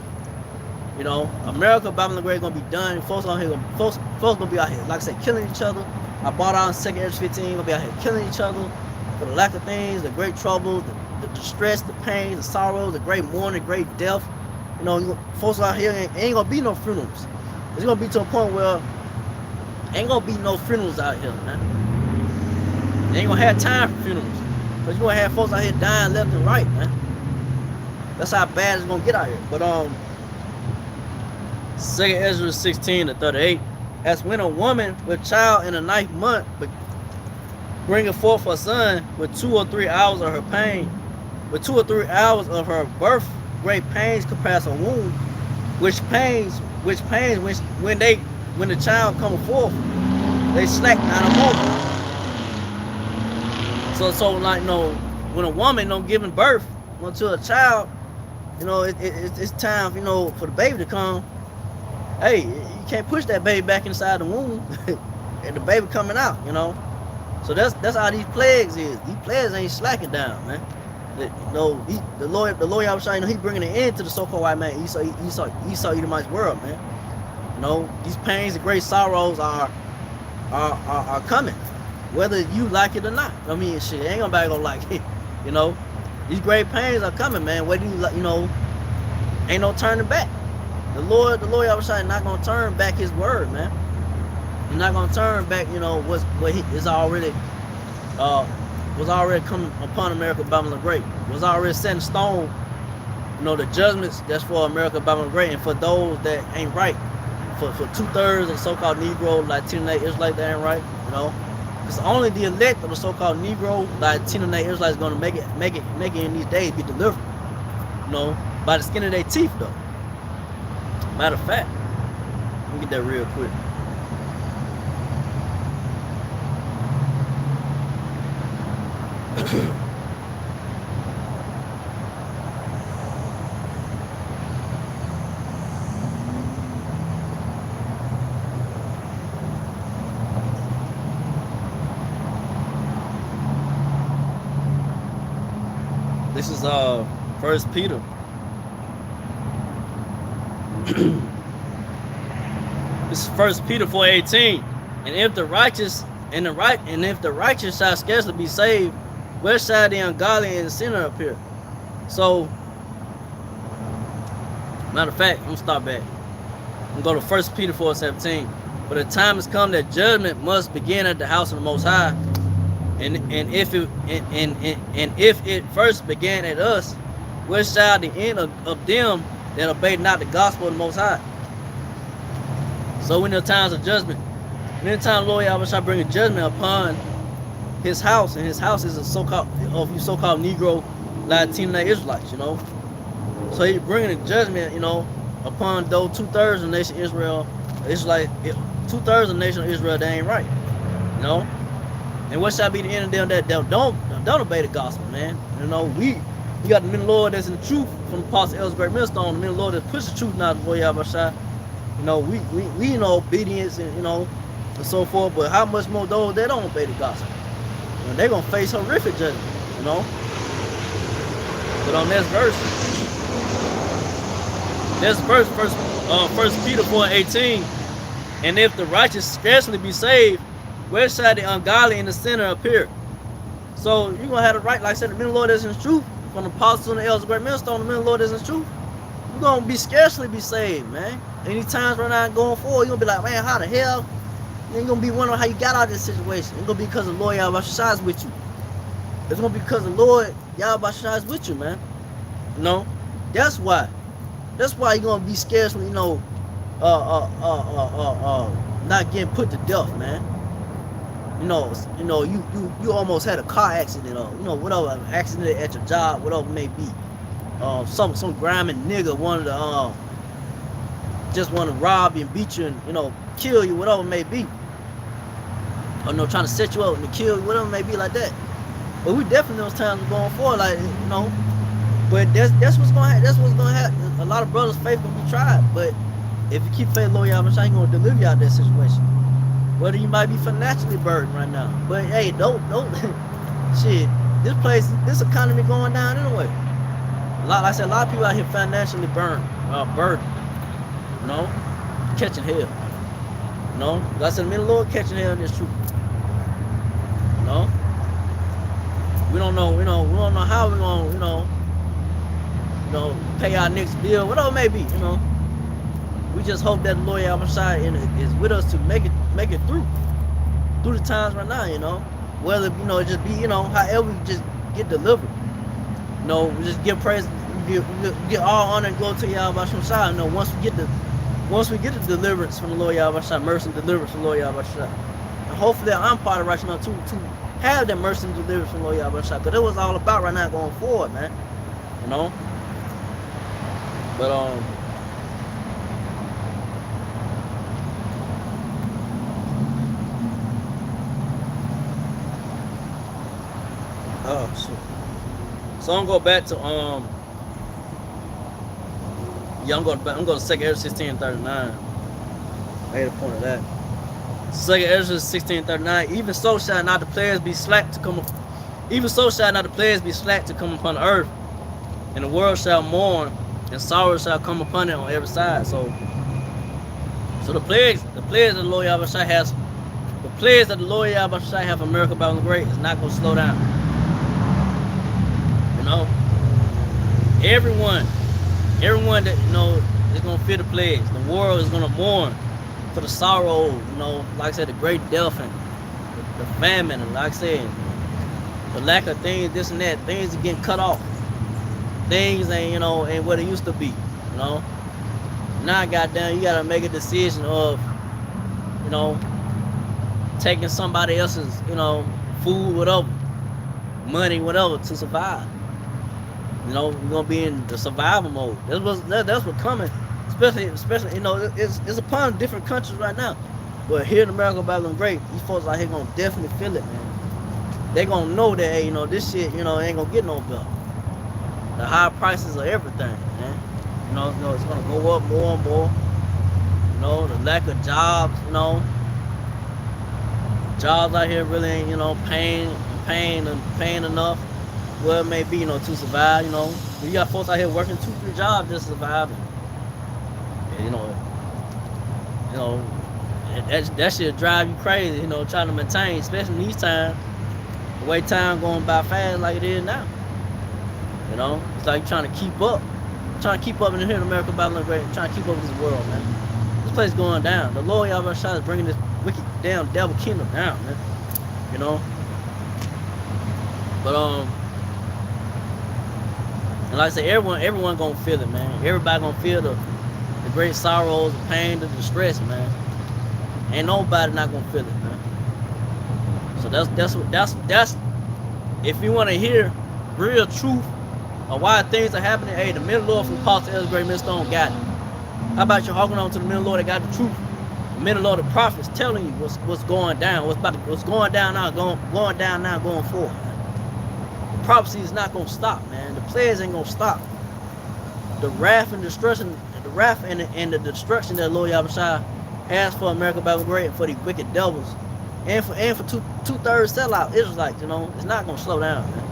America, Babylon Great gonna be done. Folks gonna be out here, like I said, killing each other. I bought out in 2nd Ezra 15, gonna be out here killing each other for the lack of things, the great trouble, the distress, the pain, the sorrow, the great mourning, the great death. Folks out here ain't gonna be no funerals. It's gonna be to a point where ain't gonna be no funerals out here, man. They ain't gonna have time for funerals. But you're gonna have folks out here dying left and right, man. That's how bad it's gonna get out here. But 2nd Ezra 16-38. As when a woman with child in the 9th month bringing forth her son with 2 or 3 hours of her pain, with 2 or 3 hours of her birth, great pains compass a womb, which pains when the child cometh forth, they slack not a moment. So like when a woman giving birth to a child, it's time for the baby to come. Hey, you can't push that baby back inside the womb and the baby coming out, So that's how these plagues is. These plagues ain't slacking down, man. The Lord Yahushua, he bringing an end to the so-called white man, Esau Edomite's world, man. These pains and great sorrows are coming, whether you like it or not. Shit, ain't nobody gonna like it, These great pains are coming, man. Whether ain't no turning back. The Lord Yahushua is not gonna turn back his word, man. He's not gonna turn back, what he is already was already coming upon America, Babylon Great. Was already set in stone. The judgments that's for America, Babylon Great, and for those that ain't right. For 2/3 of the so-called Negro, Latino, Israelite that ain't right, It's only the elect of the so-called Negro, Latino, Israelites gonna make it in these days, be delivered. by the skin of their teeth, though. Matter of fact, let me get that real quick. This is 1 Peter. This is 1 Peter 4:18. And if the righteous shall scarcely be saved, where shall the ungodly and the sinner appear? So, matter of fact, I'm gonna stop back. I'm gonna go to 1 Peter 4:17. For the time has come that judgment must begin at the house of the Most High. And if it first began at us, where shall the end of them that obey not the gospel of the Most High? So in the times of judgment, many times the Lord Yahweh shall bring a judgment upon his house, and his house is a so-called Negro, Latino Israelites, you know. So he's bringing a judgment, you know, upon those 2/3 of the nation of Israel. It's like 2/3 of the nation of Israel, they ain't right, you know. And what shall be the end of them that don't obey the gospel, man? You know, we got the men of the Lord that's in the truth from the Apostle El's great millstone, the men of the Lord that push the truth now to the Lord Yahweh. You know, we in obedience and, you know, and so forth, but how much more those that don't obey the gospel? You know, they're gonna face horrific judgment, you know. But on this verse, First Peter 4:18, and if the righteous scarcely be saved, where shall the ungodly and the sinner appear? So you're gonna have the right, like I said, the men of the Lord is in the truth, from the apostles and the elders, great millstone, the men of the Lord is in the truth. You're gonna be scarcely be saved, man. Any times right now going forward, you're gonna be like, man, how the hell? You ain't gonna be wondering how you got out of this situation. It's gonna be because the Lord Yahweh is with you. It's gonna be because the Lord Yahweh is with you, man. You know, that's why. That's why you're gonna be scarcely, you know, not getting put to death, man. You know, you almost had a car accident, or, you know, whatever, an accident at your job, whatever it may be. Some grimy nigga wanted to just want to rob you and beat you and, you know, kill you, whatever it may be. Or, you know, trying to set you up and kill you, whatever it may be, like that. But we definitely those times are going forward, like, you know. But that's what's gonna happen. That's what's gonna happen. A lot of brothers' faith gonna be tried, but if you keep faith, Lord Yahweh, He gonna deliver you out of that situation. Whether you might be financially burdened right now, but hey, don't shit. This economy going down anyway. Like I said, a lot of people out here financially burdened. You know, catching hell. You know, like I said, the Lord catching hell in this truth. You know, we don't know. We don't know how we're gonna, you know, pay our next bill, whatever it may be. You know, we just hope that the Lord Yahweh is with us to make it through the times right now. You know, whether, you know, it just be, you know, however we just get delivered. You know, we just give praise, get all honor and glory to Yahweh Shai. You know, once we get the deliverance from the Lord Yahweh Shai, mercy and deliverance from the Lord Yahweh Shai, and hopefully I'm part of right now to have that mercy and deliverance from the Lord Yahweh Shai, because it was all about right now going forward, man. You know, but oh shit. So I'm going back to I'm going to 2nd Ezra 16:39. I hate a point of that. 2nd Ezra 16:39. Even so shall not the players be slack to come. Even so shall not the players be slack to come upon the earth, and the world shall mourn, and sorrow shall come upon it on every side. So the plagues that the Lord Yahweh has, the plagues that the Lord Yahweh have for America, Babylon the Great, is not going to slow down. You know, everyone that, you know, is going to feel the plagues. The world is going to mourn for the sorrow, you know, like I said, the great death and the famine, and like I said, the lack of things, this and that. Things are getting cut off. Things ain't, you know, ain't what it used to be, you know. Now, goddamn, you gotta make a decision of, you know, taking somebody else's, you know, food, whatever, money, whatever, to survive. You know, we're gonna be in the survival mode. That's what's coming. Especially, you know, it's upon different countries right now. But here in America, Babylon Great, these folks out here gonna definitely feel it, man. They gonna know that, hey, you know, this shit, you know, ain't gonna get no better. The high prices of everything, man. You know, it's gonna go up more and more. You know, the lack of jobs, you know. Jobs out here really ain't, you know, paying enough. Well, it may be, you know, to survive, you know. You got folks out here working 2-3 jobs just to survive. And, you know, that shit drive you crazy, you know, trying to maintain, especially in these times. The way time going by fast like it is now. You know, it's like trying to keep up. Trying to keep up in here in America, Babylon Great, trying to keep up with this world, man. This place going down. The Lord Yahweh Shai is bringing this wicked damn devil kingdom down, man. You know? But and like I said, everyone gonna feel it, man. Everybody gonna feel the great sorrows, the pain, the distress, man. Ain't nobody not gonna feel it, man. So that's if you wanna hear real truth of why things are happening, hey, the men of the Lord from Paul to Ezra Great Millstone got it. How about you holding on to the men of the Lord that got the truth? The men of the Lord, the prophets telling you what's going down, what's going down now, going down now, going forward. The prophecy is not gonna stop, man. The players ain't gonna stop. The wrath and destruction, and the destruction that Lord Yahweh Shai has for America, Babylon Great, and for these wicked devils, and for two-thirds sellout Israelites, you know, it's not gonna slow down, man.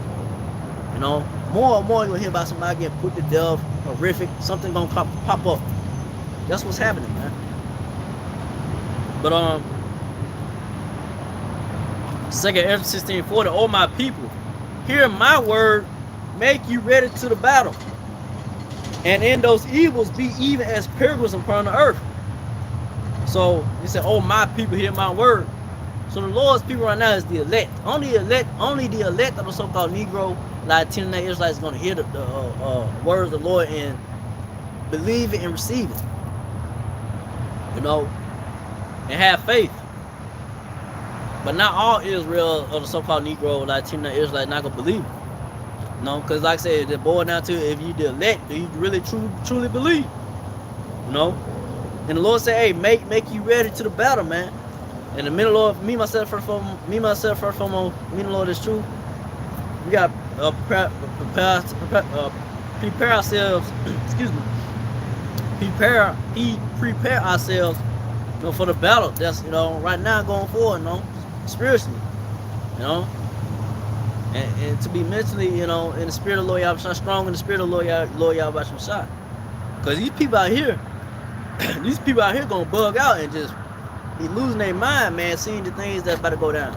You know, more and more you're gonna hear about somebody getting put to death, horrific, something gonna pop up. That's what's happening, man. But 2 Ezra 16:40, oh my people, hear my word, make you ready to the battle. And in those evils be even as pilgrims upon the earth. So he said, oh my people, hear my word. So the Lord's people right now is the elect. Only the elect of the so-called Negro, Latino Israelites is going to hear the words of the Lord and believe it and receive it. You know, and have faith. But not all Israel or the so-called Negro, Latino Israelites not going to believe it. You know, because like I said, it boils down to if you the elect, do you really truly believe? You know? And the Lord said, hey, make you ready to the battle, man. And the men of the Lord, me myself first foremost, me and the Lord is true. We got prepare ourselves, excuse me, prepare ourselves, you know, for the battle that's, you know, right now going forward, you know, spiritually, you know, and to be mentally, you know, in the spirit of Lord Yahweh, strong in the spirit of Lord Yahweh Shai. Because these people out here gonna bug out and just be losing their mind, man, seeing the things that's about to go down,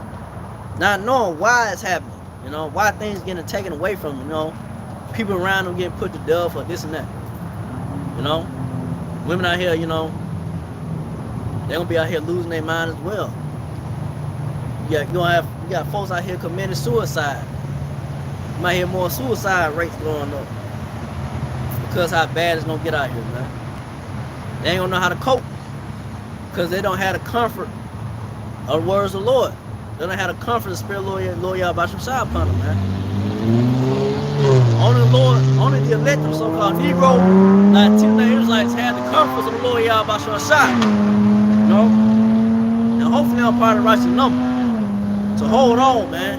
not knowing why it's happening, you know, why things getting taken away from them, you know, people around them getting put to death or this and that, you know, women out here, you know, they're gonna be out here losing their mind as well. You got folks out here committing suicide. You might hear more suicide rates going up because how bad it's gonna get out here, man. They ain't gonna know how to cope because they don't have the comfort of the words of the Lord. They don't have the comfort of the spirit of Lord Yahweh Shai upon them, man. Only the elect of so-called Negro, Latino Israelites have the comforts of the Lord Yahweh Shai. You know? And hopefully I'm part of the righteous number. So hold on, man.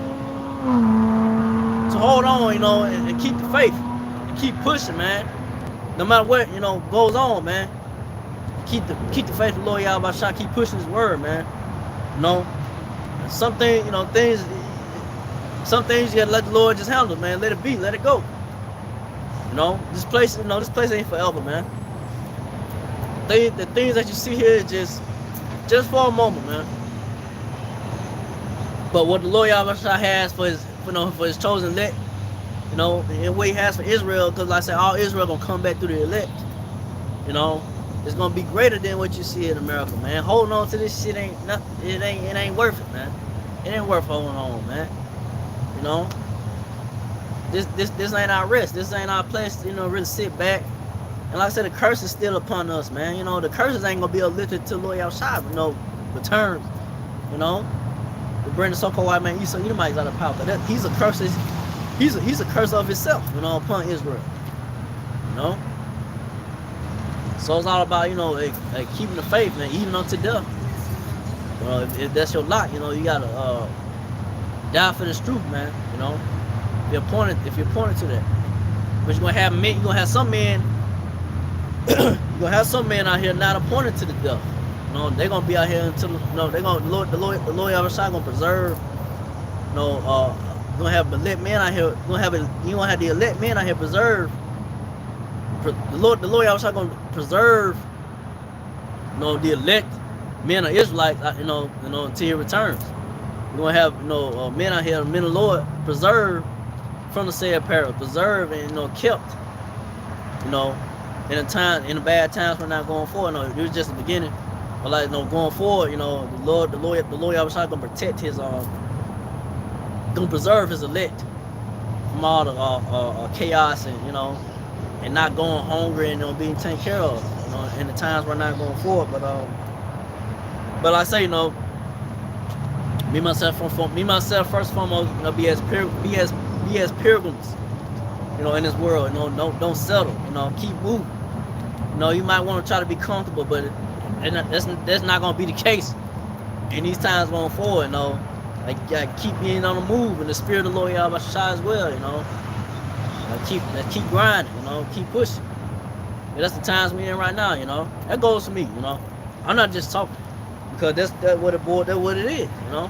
So hold on, you know, and keep the faith. And keep pushing, man. No matter what, you know, goes on, man. Keep the faith of the Lord Yahweh Shai. Keep pushing his word, man. You know? Some things, you know, you gotta let the Lord just handle, man. Let it be, let it go. You know, this place ain't forever, man. The things that you see here is just for a moment, man. But what the Lord Yahweh Shai has for his chosen elect, you know, and what he has for Israel, because like I said, all Israel gonna come back through the elect. You know, it's gonna be greater than what you see in America, man. Holding on to this shit ain't worth it, man. It ain't worth holding on, man. You know, this ain't our rest. This ain't our place, you know, really sit back. And like I said, the curse is still upon us, man. You know, the curses ain't gonna be lifted till Lord Yahweh Shai, you know, returns. You know, to bring the so-called white man Esau Edomites out of power. He's a curse. he's a curse of himself, you know, upon Israel. You know? So it's all about, you know, keeping the faith, man, even unto death. You know, if that's your lot, you know, you gotta die for this truth, man. You know, if you're pointed to that. But you're gonna have some men you're gonna have some men out here not appointed to the death. You know, they're gonna be out here until, you know, they're gonna the Lord outside gonna preserve, you know, you're gonna have elect men out here, you're gonna have the elect men out here preserve. The Lord outside gonna preserve, you know, the elect men of Israelites, you know, until he returns. You're gonna have, you know, men out here, men of the Lord preserved from the said peril, preserved and, you know, kept, you know, in the bad times we're not going forward. No, it was just the beginning. But like, you know, going forward, you know, the Lord outside gonna protect his gonna preserve his elect from all the chaos and, you know, and not going hungry and, you know, being taken care of, you know, in the times we're not going forward. But I say, you know, me myself first and foremost, you know, be as pilgrims, you know, in this world. You know, don't settle. You know, keep moving. You know, you might want to try to be comfortable, but that's not gonna be the case in these times going forward. You know, like keep being on the move in the spirit of the Lord Yahweh as well. You know, keep grinding. You know, keep pushing. And that's the times we're in right now. You know, that goes for me. You know, I'm not just talking. Because that's what it is, you know.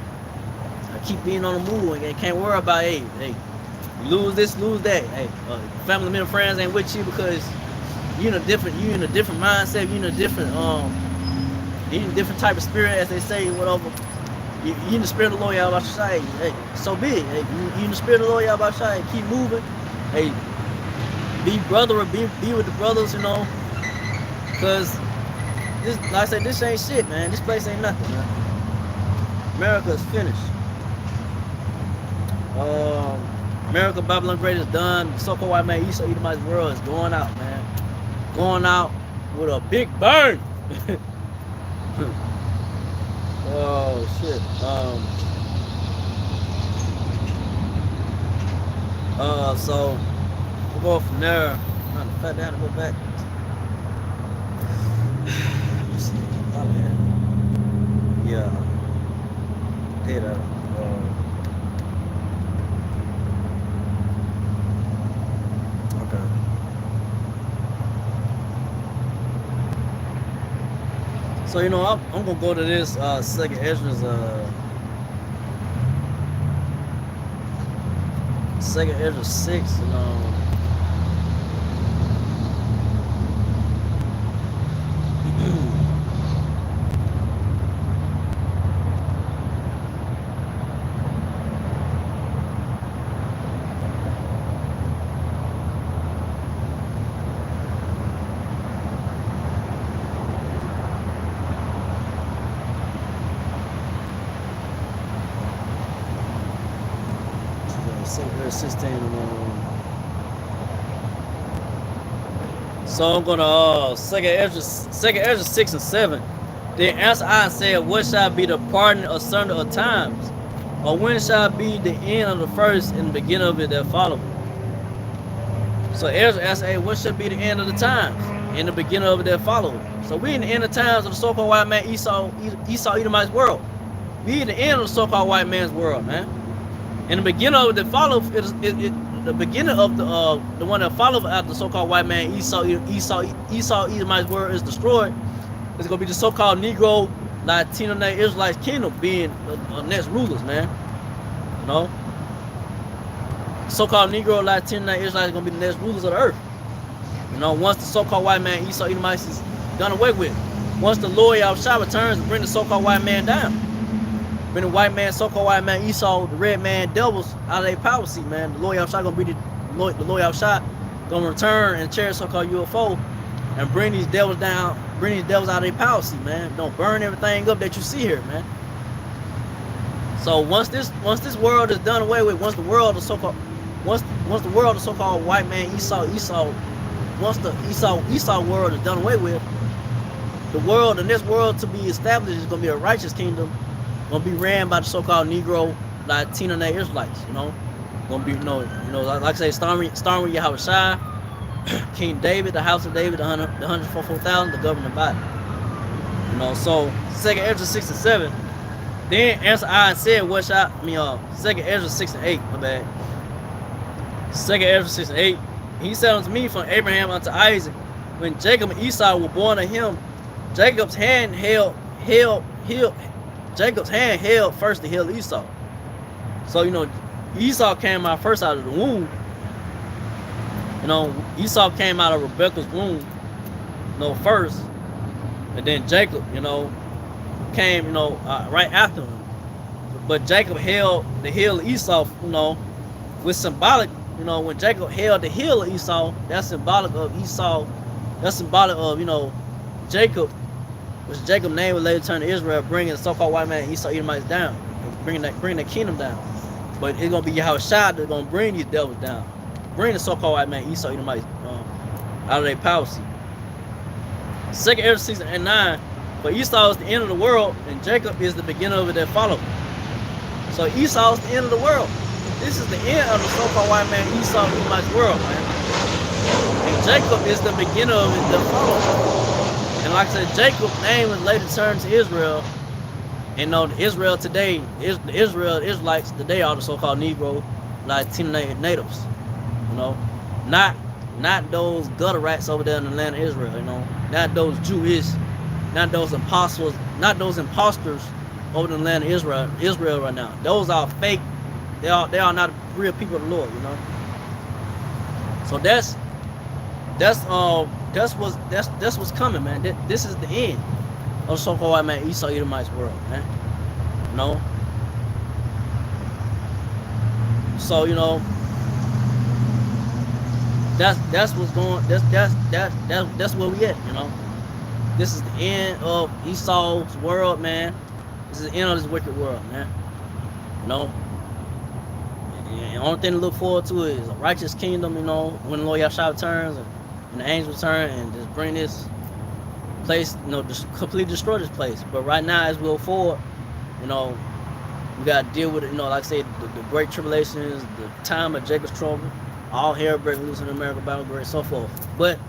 I keep being on the move and can't worry about, hey, you lose this, lose that. Hey, family member, friends ain't with you because you in a different mindset, you in a different type of spirit, as they say, whatever. You in the spirit of the Lord Yahweh Shai. Hey, so be it. Hey, you in the spirit of the Lord Yahweh Shai. Keep moving. Hey, be with the brothers, you know, because. This, like I said, this ain't shit, man. This place ain't nothing, man. America is finished. America, Babylon Great is done. The so-called white man, Esau Edomite's world is going out, man. Going out with a big bang. Oh shit. So we'll go from there. I'm trying to cut down and go back. Yeah. Did okay. So, you know, I'm gonna go to this second Ezra's second Ezra 6, you know. Verse 16. So I'm gonna second Ezra 6 and 7. Then answer I and said, what shall be the pardon asunder of times? Or when shall be the end of the first and the beginning of it that follow? So Ezra asked, hey, what should be the end of the times and the beginning of it that follow? So we in the end of times of the so-called white man Esau Edomite's world. We in the end of the so-called white man's world, man. And the beginning of the follow, the beginning of the one that follows after the so-called white man Esau Edomite's world is destroyed. It's gonna be the so-called Negro Latino Israelites kingdom being the next rulers, man. You know, so-called Negro Latino Israelites gonna be the next rulers of the earth. You know, once the so-called white man Esau Edomites is done away with, once the Lord Yahweh returns and bring the so-called white man down. Bring the white man, so-called white man Esau, the red man devils out of their power seat, man. The Lord Yahweh gonna be the Lord Yahweh gonna return and chair so-called UFO and bring these devils down, bring these devils out of their power seat, man. Don't burn everything up that you see here, man. So once this world is done away with, once the world of so-called white man Esau, once the Esau world is done away with, the next world to be established is gonna be a righteous kingdom. Gonna be ran by the so-called Negro Latino Israelites, you know. Gonna be, like I say, starting with Yahushua, King David, the house of David, the 144,000, the governing body. So Second Ezra 6 and 7. Then answer I and said, what shall Second Ezra 6 and 8, my bad. Second Ezra 6 and 8. He said unto me, from Abraham unto Isaac, when Jacob and Esau were born of him, Jacob's hand held first to heal Esau. So Esau came out first out of the womb. Esau came out of Rebekah's womb, first, and then Jacob, came, right after him. But Jacob held the heel of Esau, with symbolic. When Jacob held the heel of Esau, that's symbolic of Esau. That's symbolic of, Jacob, which Jacob's name would later turn to Israel, bringing the so-called white man Esau Edomites down, bringing that kingdom down. But it's gonna be Yahushua that's gonna bring these devils down, bring the so-called white man Esau Edomites out of their power seat. Second Ezra 6 and 9. For Esau is the end of the world, and Jacob is the beginning of it that followed. So Esau is the end of the world. This is the end of the so-called white man Esau Edomites world, man. And Jacob is the beginning of it that followed. And like I said, Jacob's name was later turned to Israel. And Israel today, the Israelites today are the so-called Negro Latino natives. Not those gutter rats over there in the land of Israel. Not those Jewish, not those imposters, over in the land of Israel right now. Those are fake. They are not real people of the Lord. So that's what's coming, man. This is the end of the so-called white man Esau Edomites world, man. So that's what's going. That's where we at. This is the end of Esau's world, man. This is the end of this wicked world, man. And the only thing to look forward to is a righteous kingdom, when the Lord Yahshua returns and the angels return and just bring this place, just completely destroy this place. But right now, as we go forward, we got to deal with it, like I said, the great tribulations, the time of Jacob's trouble, all hell breaking loose in America, battle great, so forth. But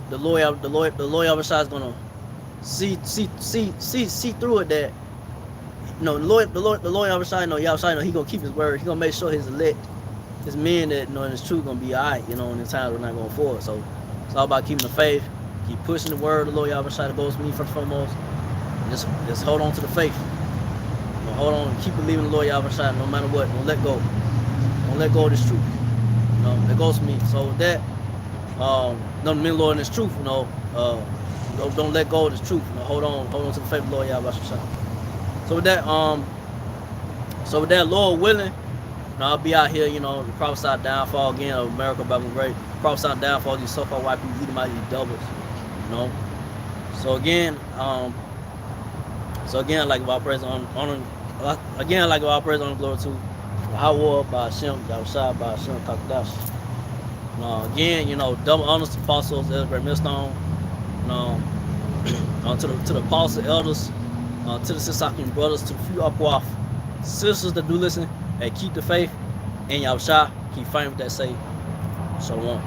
the Lord Yahshua is gonna see through it that the Lord Yahshua, he gonna keep his word. He gonna make sure his elect, his men that in his truth gonna be alright, in the times we're not going forward. So it's all about keeping the faith, keep pushing the word of the Lord Yahshua that goes with me first and foremost. And just hold on to the faith. Hold on, keep believing the Lord Yahshua no matter what. Don't let go. Don't let go of this truth. That goes with me. So with that, me, Lord, in this truth, don't let go of this truth. Hold on to the faith of the Lord Yahshua. So with that, Lord willing, I'll be out here, the prophesied downfall again of America, Bible great. Prophesied downfall of these so-called white people, eating out these devils, So again, like our praise on glory to Yahweh by Hashem, Yahushua by Hashem, Takadash. Again, double honors to apostles, the great millstone. To the apostles, elders, to the Sisakim brothers, to the few Akwaf sisters that do listen, and keep the faith, and Yahushua keep fighting with that say. Shalom.